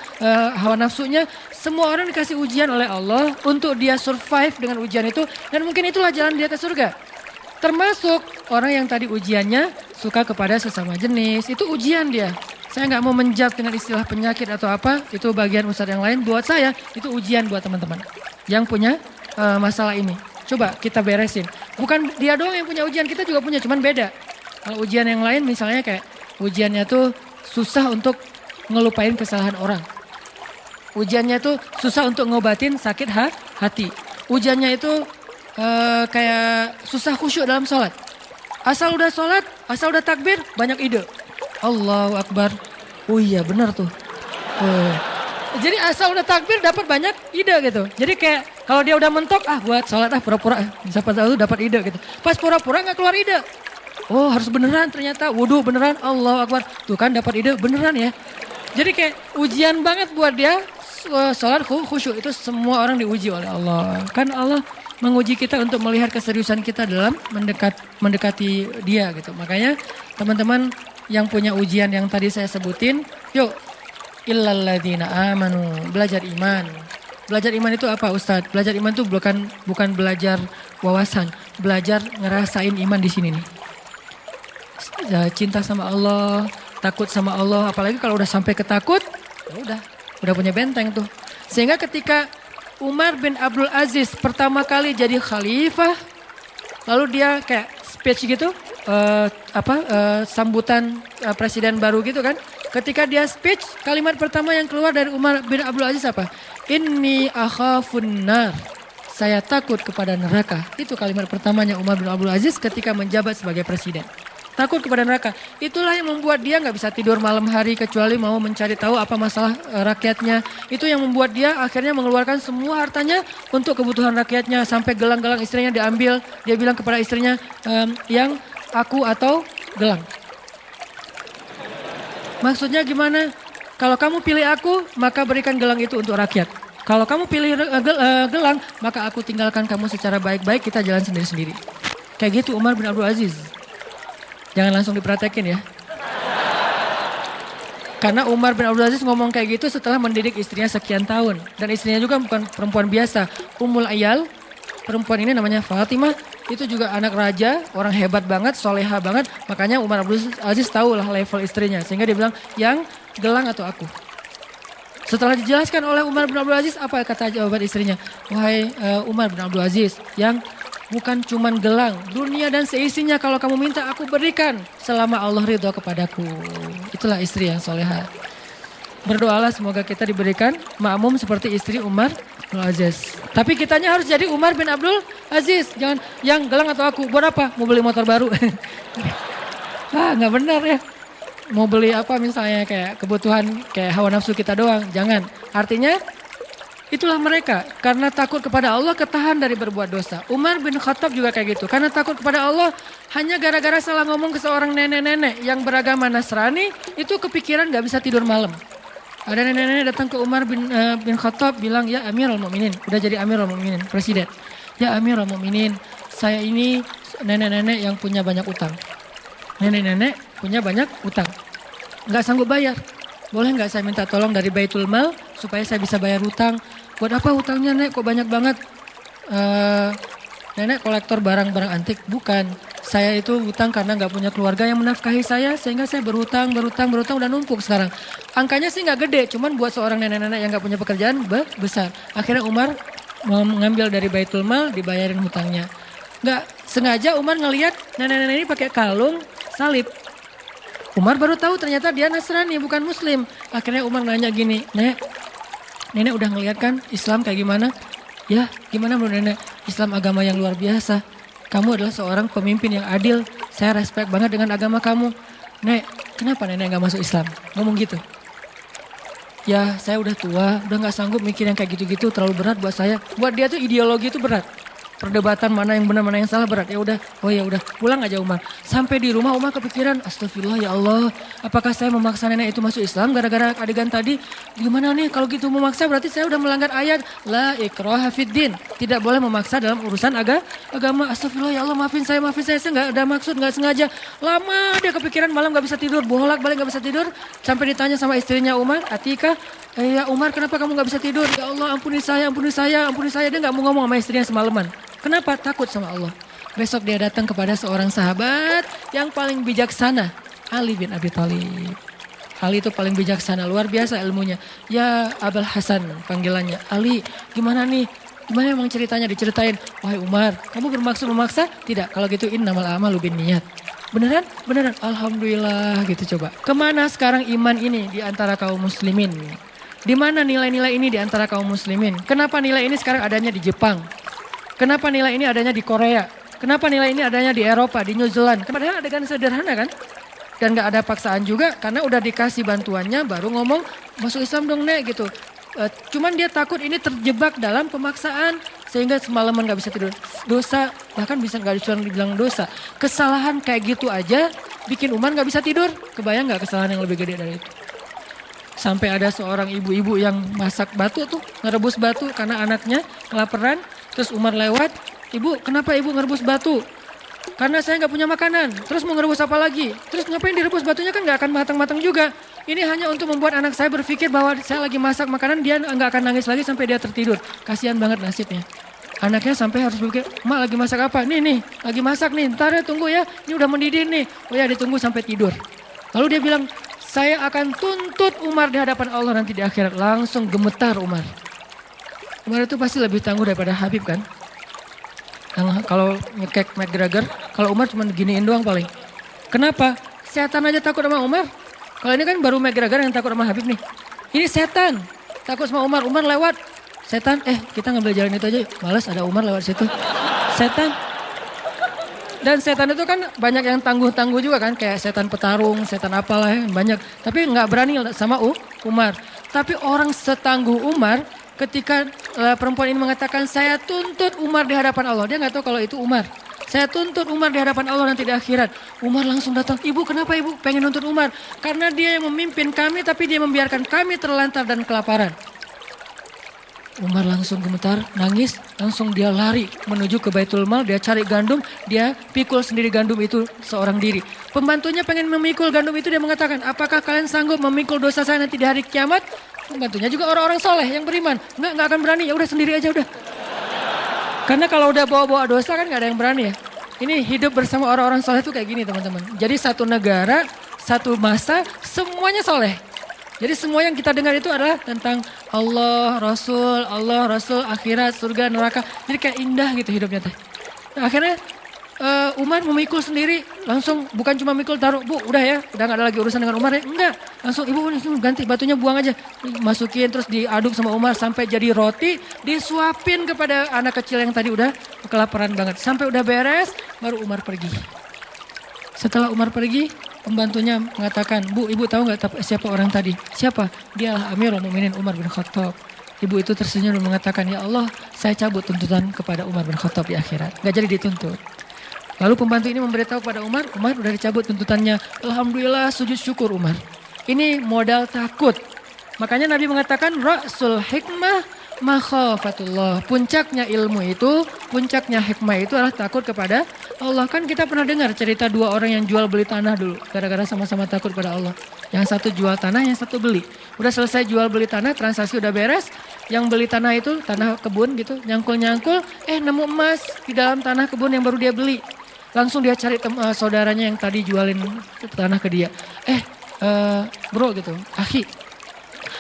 A: hawa nafsunya. Semua orang dikasih ujian oleh Allah untuk dia survive dengan ujian itu. Dan mungkin itulah jalan dia ke surga. Termasuk orang yang tadi ujiannya suka kepada sesama jenis. Itu ujian dia. Saya nggak mau menjudge dengan istilah penyakit atau apa. Itu bagian ustadz yang lain. Buat saya itu ujian buat teman-teman. Yang punya masalah ini. Coba kita beresin. Bukan dia doang yang punya ujian. Kita juga punya. Cuman beda. Kalau ujian yang lain misalnya kayak ujiannya tuh susah untuk ngelupain kesalahan orang. Ujiannya tuh susah untuk ngobatin sakit hati. Ujiannya itu kayak susah khusyuk dalam sholat. Asal udah sholat, asal udah takbir, banyak ide. Allahu Akbar. Oh iya benar tuh. Jadi asal udah takbir dapat banyak ide gitu. Jadi kayak kalau dia udah mentok, buat sholat pura-pura. Siapa tahu dapat ide gitu. Pas pura-pura gak keluar ide. Oh harus beneran ternyata, wudhu beneran, Allahu Akbar. Tuh kan dapat ide beneran ya. Jadi kayak ujian banget buat dia sholat khusyuk. Itu semua orang diuji oleh Allah. Kan Allah menguji kita untuk melihat keseriusan kita dalam mendekati dia gitu. Makanya teman-teman yang punya ujian yang tadi saya sebutin, yuk illalladzina amanu, belajar iman. Belajar iman itu apa Ustadz? Belajar iman itu bukan belajar wawasan, belajar ngerasain iman di sini nih. Cinta sama Allah, takut sama Allah, apalagi kalau udah sampai ketakut, ya udah punya benteng tuh. Sehingga ketika Umar bin Abdul Aziz pertama kali jadi khalifah, lalu dia kayak speech gitu, sambutan presiden baru gitu kan. Ketika dia speech, kalimat pertama yang keluar dari Umar bin Abdul Aziz apa? Inni akhafun nar. Saya takut kepada neraka. Itu kalimat pertamanya Umar bin Abdul Aziz ketika menjabat sebagai presiden. Takut kepada neraka. Itulah yang membuat dia gak bisa tidur malam hari kecuali mau mencari tahu apa masalah rakyatnya. Itu yang membuat dia akhirnya mengeluarkan semua hartanya untuk kebutuhan rakyatnya. Sampai gelang-gelang istrinya diambil. Dia bilang kepada istrinya, yang aku atau gelang. Maksudnya gimana? Kalau kamu pilih aku, maka berikan gelang itu untuk rakyat. Kalau kamu pilih gelang, maka aku tinggalkan kamu secara baik-baik, kita jalan sendiri-sendiri. Kayak gitu Umar bin Abdul Aziz. Jangan langsung dipraktekin ya. Karena Umar bin Abdul Aziz ngomong kayak gitu setelah mendidik istrinya sekian tahun. Dan istrinya juga bukan perempuan biasa. Ummul Ayal, perempuan ini namanya Fatimah. Itu juga anak raja, orang hebat banget, soleha banget. Makanya Umar bin Abdul Aziz tahu lah level istrinya. Sehingga dia bilang, yang gelang atau aku. Setelah dijelaskan oleh Umar bin Abdul Aziz, apa kata jawaban istrinya? Wahai Umar bin Abdul Aziz, yang bukan cuman gelang, dunia dan seisinya kalau kamu minta aku berikan selama Allah ridho kepadaku. Itulah istri yang soleha. Berdoalah semoga kita diberikan makmum seperti istri Umar bin Aziz. Tapi kitanya harus jadi Umar bin Abdul Aziz. Jangan yang gelang atau aku. Buat apa? Mau beli motor baru. Nggak benar ya. Mau beli apa misalnya kayak kebutuhan kayak hawa nafsu kita doang. Jangan. Artinya itulah mereka. Karena takut kepada Allah ketahan dari berbuat dosa. Umar bin Khattab juga kayak gitu. Karena takut kepada Allah hanya gara-gara salah ngomong ke seorang nenek-nenek yang beragama Nasrani. Itu kepikiran gak bisa tidur malam. Ada nenek-nenek datang ke Umar bin Khattab bilang, ya Amirul Mukminin, udah jadi Amirul Mukminin, presiden. Ya Amirul Mukminin, saya ini nenek-nenek yang punya banyak utang. Nenek-nenek punya banyak utang, nggak sanggup bayar. Boleh nggak saya minta tolong dari Baitul Mal supaya saya bisa bayar utang? Buat apa utangnya nek? Kok banyak banget? Nenek kolektor barang-barang antik? Bukan. Saya itu hutang karena nggak punya keluarga yang menafkahi saya sehingga saya berhutang udah numpuk sekarang. Angkanya sih nggak gede, cuman buat seorang nenek-nenek yang nggak punya pekerjaan besar. Akhirnya Umar mengambil dari Baitul Mal dibayarin hutangnya. Nggak sengaja Umar ngelihat nenek-nenek ini pakai kalung salib. Umar baru tahu ternyata dia Nasrani bukan Muslim. Akhirnya Umar nanya gini, nenek udah ngelihat kan Islam kayak gimana? Ya gimana menurut nenek? Islam agama yang luar biasa. Kamu adalah seorang pemimpin yang adil. Saya respect banget dengan agama kamu. Nek, kenapa nenek gak masuk Islam? Ngomong gitu. Ya saya udah tua, udah gak sanggup mikir yang kayak gitu-gitu. Terlalu berat buat saya. Buat dia tuh ideologi itu berat. Perdebatan mana yang benar mana yang salah berat. Ya udah, oh ya udah, pulang aja Umar. Sampai di rumah Umar kepikiran, astagfirullah ya Allah, apakah saya memaksa nenek itu masuk Islam gara-gara adegan tadi? Gimana nih kalau gitu memaksa berarti saya udah melanggar ayat la ikraha fiddin. Tidak boleh memaksa dalam urusan agama. Astagfirullah ya Allah, maafin saya nggak ada maksud, nggak sengaja. Lama dia kepikiran, malam nggak bisa tidur, bolak-balik nggak bisa tidur. Sampai ditanya sama istrinya Umar, Atika, ya Umar kenapa kamu nggak bisa tidur? Ya Allah ampuni saya. Dia nggak mau ngomong sama istrinya semalaman. Kenapa? Takut sama Allah. Besok dia datang kepada seorang sahabat yang paling bijaksana. Ali bin Abi Thalib. Ali itu paling bijaksana, luar biasa ilmunya. Ya Abul Hasan panggilannya. Ali gimana nih? Gimana emang ceritanya? Diceritain. Wahai Umar, kamu bermaksud memaksa? Tidak, kalau gitu innamal a'malu binniyat. Beneran? Beneran. Alhamdulillah gitu coba. Kemana sekarang iman ini di antara kaum muslimin? Di mana nilai-nilai ini di antara kaum muslimin? Kenapa nilai ini sekarang adanya di Jepang? Kenapa nilai ini adanya di Korea? Kenapa nilai ini adanya di Eropa, di New Zealand? Padahal adegan sederhana kan? Dan gak ada paksaan juga karena udah dikasih bantuannya baru ngomong masuk Islam dong nek gitu. Cuman dia takut ini terjebak dalam pemaksaan sehingga semalaman gak bisa tidur. Dosa, bahkan bisa gak dibilang dosa. Kesalahan kayak gitu aja bikin Umar gak bisa tidur. Kebayang gak kesalahan yang lebih gede dari itu? Sampai ada seorang ibu-ibu yang masak batu tuh, ngerebus batu karena anaknya kelaparan. Terus Umar lewat, ibu kenapa ibu ngerebus batu? Karena saya nggak punya makanan. Terus mau ngerebus apa lagi? Terus ngapain direbus batunya kan nggak akan matang-matang juga. Ini hanya untuk membuat anak saya berpikir bahwa saya lagi masak makanan, dia nggak akan nangis lagi sampai dia tertidur. Kasihan banget nasibnya. Anaknya sampai harus berpikir, Mak lagi masak apa? Nih, lagi masak nih, ntar ya tunggu ya, ini udah mendidih nih. Oh ya ditunggu sampai tidur. Lalu dia bilang, saya akan tuntut Umar di hadapan Allah nanti di akhirat. Langsung gemetar Umar. Umar itu pasti lebih tangguh daripada Habib kan. Kalau ngekek McGregor, kalau Umar cuma giniin doang paling. Kenapa? Setan aja takut sama Umar. Kalau ini kan baru McGregor yang takut sama Habib nih. Ini setan, takut sama Umar. Umar lewat, setan, kita ngambil jalan itu aja. Males ada Umar lewat situ. Setan. Dan setan itu kan banyak yang tangguh-tangguh juga kan. Kayak setan petarung, setan apalah banyak. Tapi nggak berani sama Umar. Tapi orang setangguh Umar, ketika perempuan ini mengatakan saya tuntut Umar di hadapan Allah. Dia nggak tahu kalau itu Umar. Saya tuntut Umar di hadapan Allah nanti di akhirat. Umar langsung datang. Ibu kenapa ibu pengen nuntut Umar? Karena dia yang memimpin kami tapi dia membiarkan kami terlantar dan kelaparan. Umar langsung gemetar, nangis. Langsung dia lari menuju ke Baitul Mal. Dia cari gandum. Dia pikul sendiri gandum itu seorang diri. Pembantunya pengen memikul gandum itu. Dia mengatakan apakah kalian sanggup memikul dosa saya nanti di hari kiamat? Pembantunya juga orang-orang soleh yang beriman. Enggak akan berani, ya udah sendiri aja udah. Karena kalau udah bawa-bawa dosa kan gak ada yang berani ya. Ini hidup bersama orang-orang soleh tuh kayak gini teman-teman. Jadi satu negara, satu masa semuanya soleh. Jadi semua yang kita dengar itu adalah tentang Allah, Rasul, akhirat, surga, neraka. Jadi kayak indah gitu hidupnya teh. Nah, akhirnya Umar memikul sendiri, langsung bukan cuma mikul taruh, bu udah ya, udah gak ada lagi urusan dengan Umar ya, enggak. Langsung ibu ganti batunya buang aja, masukin terus diaduk sama Umar sampai jadi roti, disuapin kepada anak kecil yang tadi udah kelaparan banget. Sampai udah beres, baru Umar pergi. Setelah Umar pergi, pembantunya mengatakan, bu ibu tahu gak siapa orang tadi? Siapa? Dialah Amirul Mukminin Umar bin Khattab. Ibu itu tersenyum dan mengatakan, ya Allah saya cabut tuntutan kepada Umar bin Khattab di akhirat. Gak jadi dituntut. Lalu pembantu ini memberitahu pada Umar udah dicabut tuntutannya. Alhamdulillah sujud syukur Umar. Ini modal takut. Makanya Nabi mengatakan Ra'sul hikmah makhafatullah. Puncaknya ilmu itu, puncaknya hikmah itu adalah takut kepada Allah. Kan kita pernah dengar cerita dua orang yang jual beli tanah dulu. Gara-gara sama-sama takut pada Allah. Yang satu jual tanah, yang satu beli. Udah selesai jual beli tanah, transaksi udah beres. Yang beli tanah itu, tanah kebun gitu, nyangkul-nyangkul. Nemu emas di dalam tanah kebun yang baru dia beli. Langsung dia cari saudaranya yang tadi jualin tanah ke dia. Bro gitu, akhi,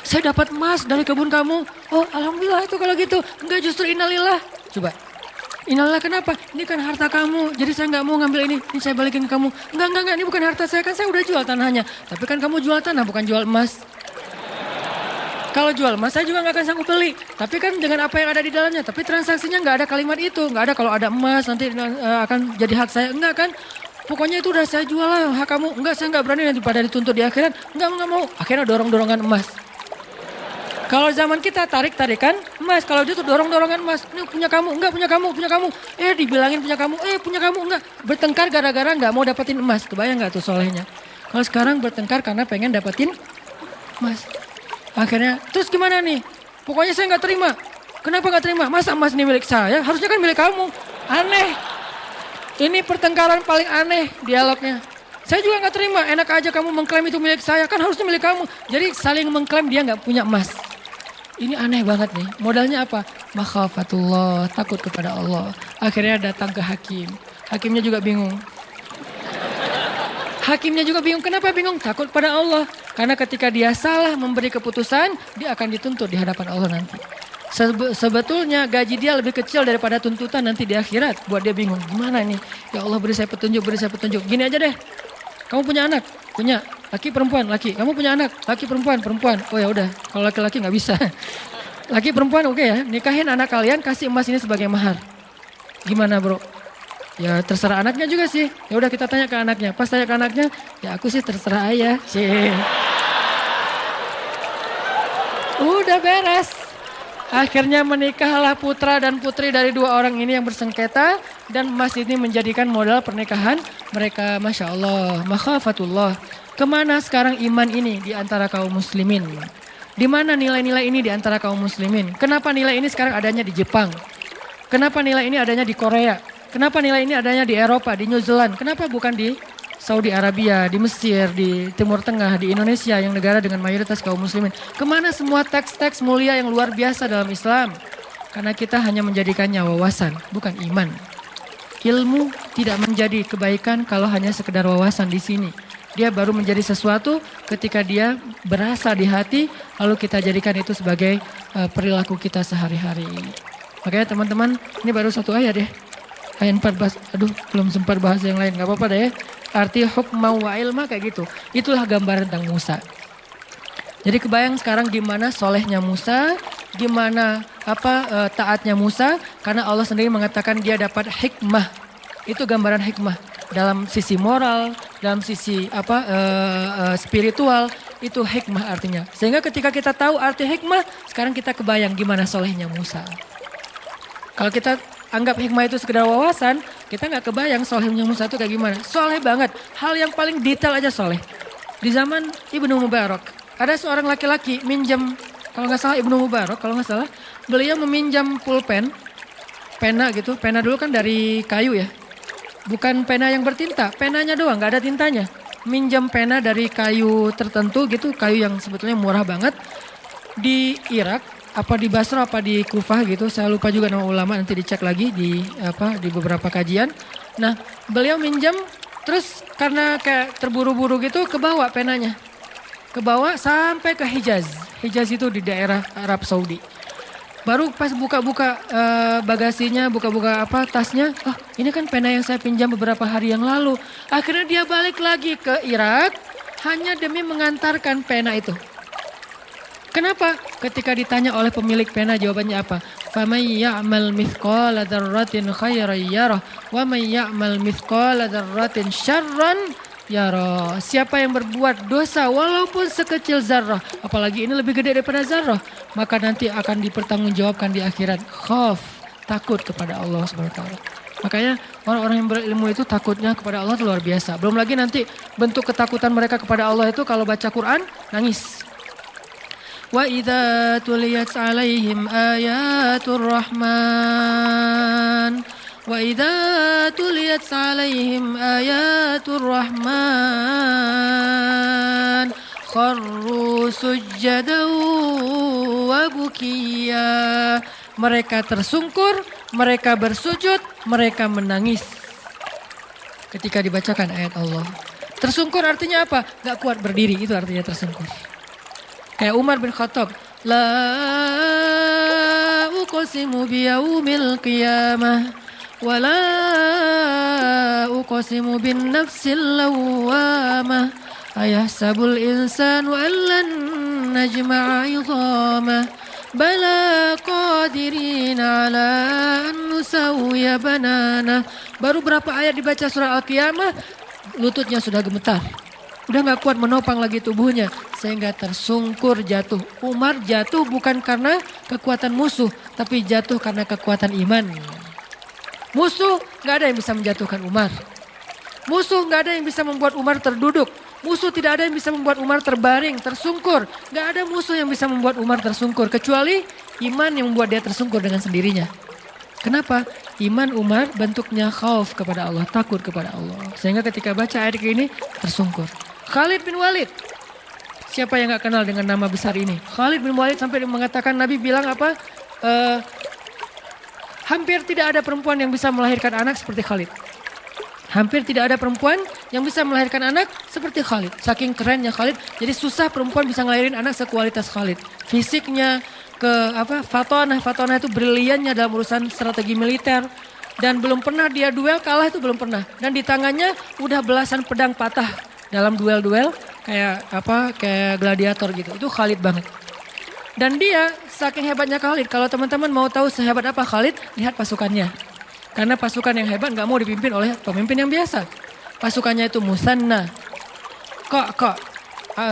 A: saya dapat emas dari kebun kamu. Oh alhamdulillah itu kalau gitu. Enggak, justru innalillah. Coba, innalillah kenapa? Ini kan harta kamu, jadi saya nggak mau ngambil ini saya balikin ke kamu. Enggak, ini bukan harta saya, kan saya udah jual tanahnya. Tapi kan kamu jual tanah, bukan jual emas. Kalau jual emas saya juga nggak akan sanggup beli. Tapi kan dengan apa yang ada di dalamnya. Tapi transaksinya nggak ada kalimat itu. Nggak ada kalau ada emas nanti akan jadi hak saya. Enggak kan. Pokoknya itu udah saya jual lah hak kamu. Enggak, saya nggak berani nanti pada dituntut di akhirat. Enggak mau. Akhirnya dorong-dorongan emas. Kalau zaman kita tarik-tarikan emas. Kalau dia tuh dorong-dorongan emas. Ini punya kamu. Enggak, punya kamu. Dibilangin punya kamu. Punya kamu. Enggak. Bertengkar gara-gara nggak mau dapetin emas. Kebayang nggak tuh solehnya. Kalau sekarang bertengkar karena pengen dapetin emas. Akhirnya, terus gimana nih? Pokoknya saya nggak terima. Kenapa nggak terima? Masa emas ini milik saya? Harusnya kan milik kamu. Aneh. Ini pertengkaran paling aneh dialognya. Saya juga nggak terima. Enak aja kamu mengklaim itu milik saya. Kan harusnya milik kamu. Jadi saling mengklaim dia nggak punya emas. Ini aneh banget nih. Modalnya apa? Makhafatullah, takut kepada Allah. Akhirnya datang ke hakim. Hakimnya juga bingung. Kenapa bingung? Takut pada Allah. Karena ketika dia salah memberi keputusan, dia akan dituntut di hadapan Allah nanti. Sebetulnya gaji dia lebih kecil daripada tuntutan nanti di akhirat. Buat dia bingung, gimana nih? Ya Allah beri saya petunjuk. Gini aja deh, kamu punya anak? Punya. Laki perempuan? Laki. Kamu punya anak? Laki perempuan? Oh ya udah, kalau laki-laki nggak bisa. Laki perempuan oke ya, nikahin anak kalian, kasih emas ini sebagai mahar. Gimana bro? Ya terserah anaknya juga sih. Ya udah kita tanya ke anaknya. Pas tanya ke anaknya, ya aku sih terserah ayah. Udah beres. Akhirnya menikahlah putra dan putri dari dua orang ini yang bersengketa. Dan emas ini menjadikan modal pernikahan mereka. Masya Allah, makhafatullah. Kemana sekarang iman ini di antara kaum muslimin? Di mana nilai-nilai ini di antara kaum muslimin? Kenapa nilai ini sekarang adanya di Jepang? Kenapa nilai ini adanya di Korea? Kenapa nilai ini adanya di Eropa, di New Zealand? Kenapa bukan di Saudi Arabia, di Mesir, di Timur Tengah, di Indonesia yang negara dengan mayoritas kaum muslimin? Kemana semua teks-teks mulia yang luar biasa dalam Islam? Karena kita hanya menjadikannya wawasan, bukan iman. Ilmu tidak menjadi kebaikan kalau hanya sekedar wawasan di sini. Dia baru menjadi sesuatu ketika dia berasa di hati, lalu kita jadikan itu sebagai perilaku kita sehari-hari. Makanya teman-teman, ini baru satu ayat ya. Ayat 14, belum sempat bahas yang lain, gak apa-apa deh ya. Arti hukma wa ilma kayak gitu. Itulah gambaran tentang Musa. Jadi kebayang sekarang gimana solehnya Musa, gimana taatnya Musa. Karena Allah sendiri mengatakan dia dapat hikmah. Itu gambaran hikmah. Dalam sisi moral, dalam sisi spiritual, itu hikmah artinya. Sehingga ketika kita tahu arti hikmah, sekarang kita kebayang gimana solehnya Musa. Kalau kita anggap hikmah itu sekedar wawasan, kita nggak kebayang solehnya Musa itu kayak gimana. Soleh banget, hal yang paling detail aja soleh. Di zaman Ibnu Mubarak, ada seorang laki-laki minjam, kalau nggak salah Ibnu Mubarak, beliau meminjam pulpen, pena gitu. Pena dulu kan dari kayu ya, bukan pena yang bertinta, penanya doang, nggak ada tintanya. Minjam pena dari kayu tertentu gitu, kayu yang sebetulnya murah banget. Di Irak, apa di Basra apa di Kufah gitu, saya lupa juga nama ulama, nanti dicek lagi di beberapa kajian. Nah, beliau minjam terus karena kayak terburu-buru gitu kebawa penanya. ke bawah sampai ke Hijaz. Hijaz itu di daerah Arab Saudi. Baru pas buka-buka bagasinya, buka-buka tasnya, ini kan pena yang saya pinjam beberapa hari yang lalu. Akhirnya dia balik lagi ke Irak hanya demi mengantarkan pena itu. Kenapa? Ketika ditanya oleh pemilik pena, jawabannya apa? فَمَنْ يَعْمَلْ مِثْقَالَ ذَرَّةٍ خَيْرًا يَرَهُ وَمَنْ يَعْمَلْ مِثْقَالَ ذَرَّةٍ شَرًّا يَرَهُ. Siapa yang berbuat dosa walaupun sekecil zarrah, apalagi ini lebih gede daripada zarrah, maka nanti akan dipertanggungjawabkan di akhirat. Khauf, takut kepada Allah SWT. Makanya orang-orang yang berilmu itu takutnya kepada Allah itu luar biasa. Belum lagi nanti bentuk ketakutan mereka kepada Allah itu kalau baca Quran, nangis. وَإِذَا تُلِيَتْ عَلَيْهِمْ آيَاتُ الرَّحْمَنِ وَإِذَا تُلِيَتْ عَلَيْهِمْ آيَاتُ الرَّحْمَنِ خَرُّوا سُجَّدًا وَبُكِيًّا. Mereka tersungkur, mereka bersujud, mereka menangis ketika dibacakan ayat Allah. Tersungkur artinya apa? Gak kuat berdiri, itu artinya tersungkur. Kayak Umar bin Khattab, la uqsimu biyaumil qiyamah wa la uqsimu bin nafsil lawwamah ayahsabul insanu an lan najma'a idhamah bala qadirin ala an nusawwiya banana. Baru berapa ayat dibaca surah Al-Qiyamah, lututnya sudah gemetar. Udah gak kuat menopang lagi tubuhnya sehingga tersungkur jatuh. Umar jatuh bukan karena kekuatan musuh, tapi jatuh karena kekuatan iman. Musuh gak ada yang bisa menjatuhkan Umar. Musuh gak ada yang bisa membuat Umar terduduk. Musuh tidak ada yang bisa membuat Umar terbaring, tersungkur. Gak ada musuh yang bisa membuat Umar tersungkur kecuali iman yang membuat dia tersungkur dengan sendirinya. Kenapa? Iman Umar bentuknya khauf kepada Allah, takut kepada Allah. Sehingga ketika baca ayat ini tersungkur. Khalid bin Walid. Siapa yang gak kenal dengan nama besar ini? Khalid bin Walid sampai mengatakan, Nabi bilang apa? Hampir tidak ada perempuan yang bisa melahirkan anak seperti Khalid. Hampir tidak ada perempuan yang bisa melahirkan anak seperti Khalid. Saking kerennya Khalid, jadi susah perempuan bisa ngelahirin anak sekualitas Khalid. Fisiknya, fatonah itu briliannya dalam urusan strategi militer. Dan belum pernah dia duel, kalah itu belum pernah. Dan di tangannya udah belasan pedang patah. Dalam duel-duel kayak gladiator gitu. Itu Khalid banget. Dan dia saking hebatnya Khalid. Kalau teman-teman mau tahu sehebat apa Khalid, lihat pasukannya. Karena pasukan yang hebat gak mau dipimpin oleh pemimpin yang biasa. Pasukannya itu Musanna,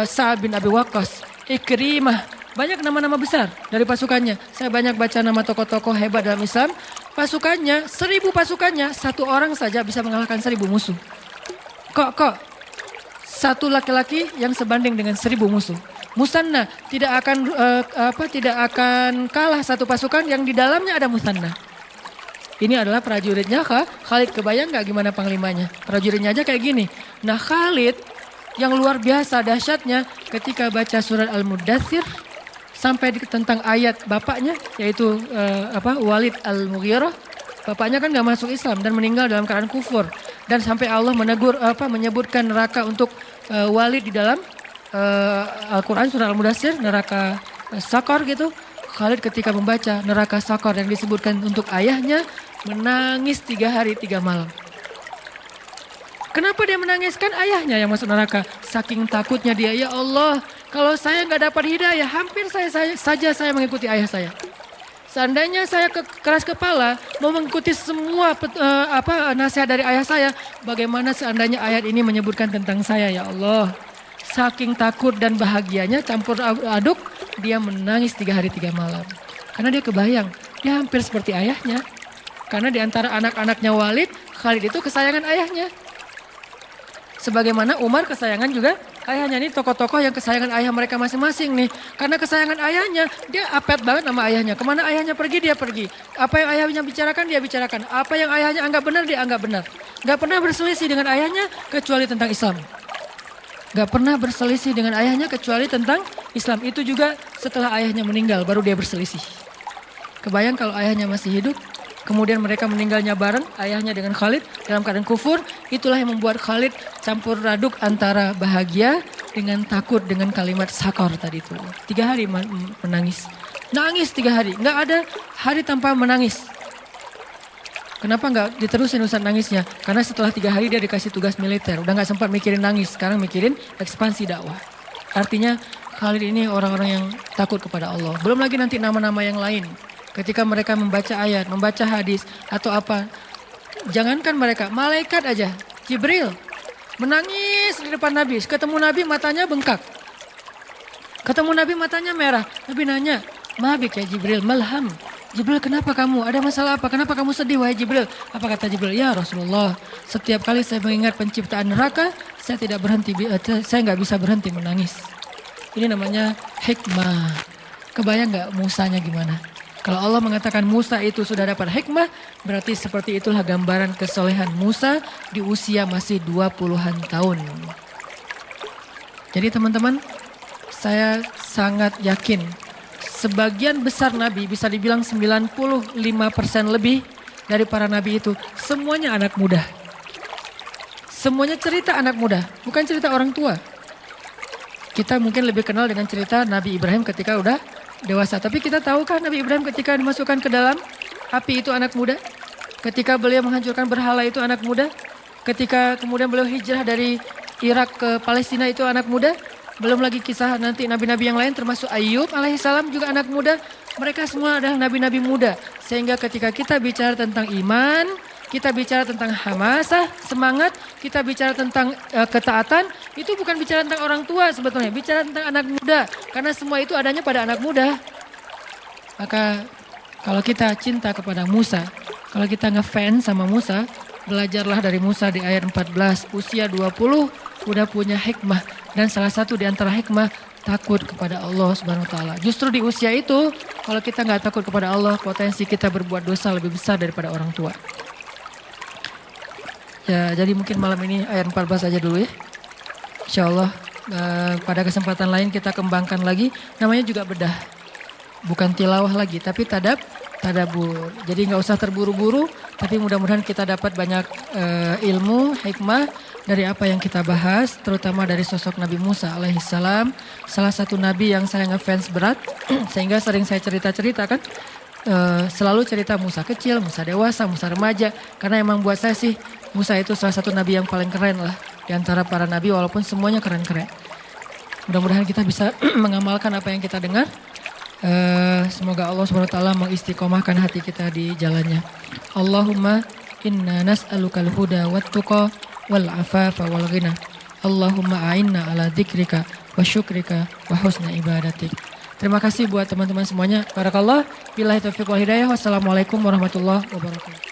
A: Sa'ad bin Abi Waqqas, Ikrimah. Banyak nama-nama besar dari pasukannya. Saya banyak baca nama tokoh-tokoh hebat dalam Islam. Pasukannya, 1000 pasukannya, satu orang saja bisa mengalahkan 1000 musuh. Satu laki-laki yang sebanding dengan 1000 musuh. Musanna tidak akan kalah satu pasukan yang di dalamnya ada Musanna. Ini adalah prajuritnya Khalid. Kebayang gak gimana panglimanya? Prajuritnya aja kayak gini. Nah Khalid yang luar biasa dahsyatnya ketika baca surat Al-Muddathir sampai tentang ayat bapaknya yaitu Walid Al-Mughirah. Bapaknya kan gak masuk Islam dan meninggal dalam keadaan kufur. Dan sampai Allah menyebutkan neraka untuk Walid di dalam Al-Quran surah Al-Mudathir, neraka Sakor gitu. Khalid ketika membaca neraka Sakor yang disebutkan untuk ayahnya, menangis 3 hari 3 malam. Kenapa dia menangiskan? Ayahnya yang masuk neraka. Saking takutnya dia, ya Allah, kalau saya gak dapat hidayah, hampir saya mengikuti ayah saya. Seandainya saya keras kepala mau mengikuti semua nasihat dari ayah saya, bagaimana seandainya ayat ini menyebutkan tentang saya, ya Allah. Saking takut dan bahagianya campur aduk, dia menangis 3 hari 3 malam. Karena dia kebayang, dia hampir seperti ayahnya. Karena di antara anak-anaknya Walid, Khalid itu kesayangan ayahnya. Sebagaimana Umar kesayangan juga ayahnya. Nih tokoh-tokoh yang kesayangan ayah mereka masing-masing nih. Karena kesayangan ayahnya, dia apet banget sama ayahnya. Kemana ayahnya pergi, dia pergi. Apa yang ayahnya bicarakan, dia bicarakan. Apa yang ayahnya anggap benar, dia anggap benar. Gak pernah berselisih dengan ayahnya kecuali tentang Islam. Gak pernah berselisih dengan ayahnya kecuali tentang Islam. Itu juga setelah ayahnya meninggal, baru dia berselisih. Kebayang kalau ayahnya masih hidup, kemudian mereka meninggalnya bareng, ayahnya dengan Khalid dalam keadaan kufur. Itulah yang membuat Khalid campur aduk antara bahagia dengan takut dengan kalimat sakor tadi itu. 3 hari menangis. Nangis 3 hari. Nggak ada hari tanpa menangis. Kenapa nggak diterusin Ustaz nangisnya? Karena setelah 3 hari dia dikasih tugas militer. Udah nggak sempat mikirin nangis. Sekarang mikirin ekspansi dakwah. Artinya Khalid ini orang-orang yang takut kepada Allah. Belum lagi nanti nama-nama yang lain. Ketika mereka membaca ayat, membaca hadis atau apa. Jangankan mereka, malaikat aja. Jibril menangis di depan Nabi. Ketemu Nabi matanya bengkak. Ketemu Nabi matanya merah. Nabi nanya, "Mabik ya Jibril, malham." Jibril, kenapa kamu? Ada masalah apa? Kenapa kamu sedih wahai Jibril? Apa kata Jibril? Ya Rasulullah, setiap kali saya mengingat penciptaan neraka, saya nggak bisa berhenti menangis. Ini namanya hikmah. Kebayang nggak Musanya gimana? Kalau Allah mengatakan Musa itu sudah dapat hikmah, berarti seperti itulah gambaran kesolehan Musa di usia masih 20-an tahun. Jadi teman-teman, saya sangat yakin sebagian besar nabi, bisa dibilang 95% lebih dari para nabi itu, semuanya anak muda. Semuanya cerita anak muda, bukan cerita orang tua. Kita mungkin lebih kenal dengan cerita Nabi Ibrahim ketika udah dewasa. Tapi kita tahukah Nabi Ibrahim ketika dimasukkan ke dalam api itu anak muda? Ketika beliau menghancurkan berhala itu anak muda? Ketika kemudian beliau hijrah dari Irak ke Palestina itu anak muda? Belum lagi kisah nanti nabi-nabi yang lain termasuk Ayub alaihissalam juga anak muda. Mereka semua adalah nabi-nabi muda. Sehingga ketika kita bicara tentang iman, kita bicara tentang hamasah, semangat, kita bicara tentang ketaatan, itu bukan bicara tentang orang tua sebetulnya, bicara tentang anak muda. Karena semua itu adanya pada anak muda. Maka kalau kita cinta kepada Musa, kalau kita ngefans sama Musa, belajarlah dari Musa di ayat 14, usia 20 udah punya hikmah. Dan salah satu di antara hikmah, takut kepada Allah Subhanahu wa taala. Justru di usia itu, kalau kita nggak takut kepada Allah, potensi kita berbuat dosa lebih besar daripada orang tua. Ya, jadi mungkin malam ini ayat 14 aja dulu ya. Insyaallah pada kesempatan lain kita kembangkan lagi. Namanya juga bedah. Bukan tilawah lagi, tapi tadabur. Jadi nggak usah terburu-buru, tapi mudah-mudahan kita dapat banyak ilmu, hikmah dari apa yang kita bahas, terutama dari sosok Nabi Musa alaihissalam. Salah satu nabi yang saya ngefans berat, sehingga sering saya cerita-cerita kan. Selalu cerita Musa kecil, Musa dewasa, Musa remaja. Karena emang buat saya sih, Musa itu salah satu nabi yang paling keren lah. Di antara para nabi walaupun semuanya keren-keren. Mudah-mudahan kita bisa mengamalkan apa yang kita dengar. Semoga Allah SWT mengistiqomahkan hati kita di jalannya. Allahumma inna nas'alukal huda wat tuqa wal afafa wal ghina. Allahumma a'inna ala dzikrika wa syukrika wa husna ibadatik. Terima kasih buat teman-teman semuanya. Barakallah. Billahi taufiq wal hidayah. Wassalamualaikum warahmatullahi wabarakatuh.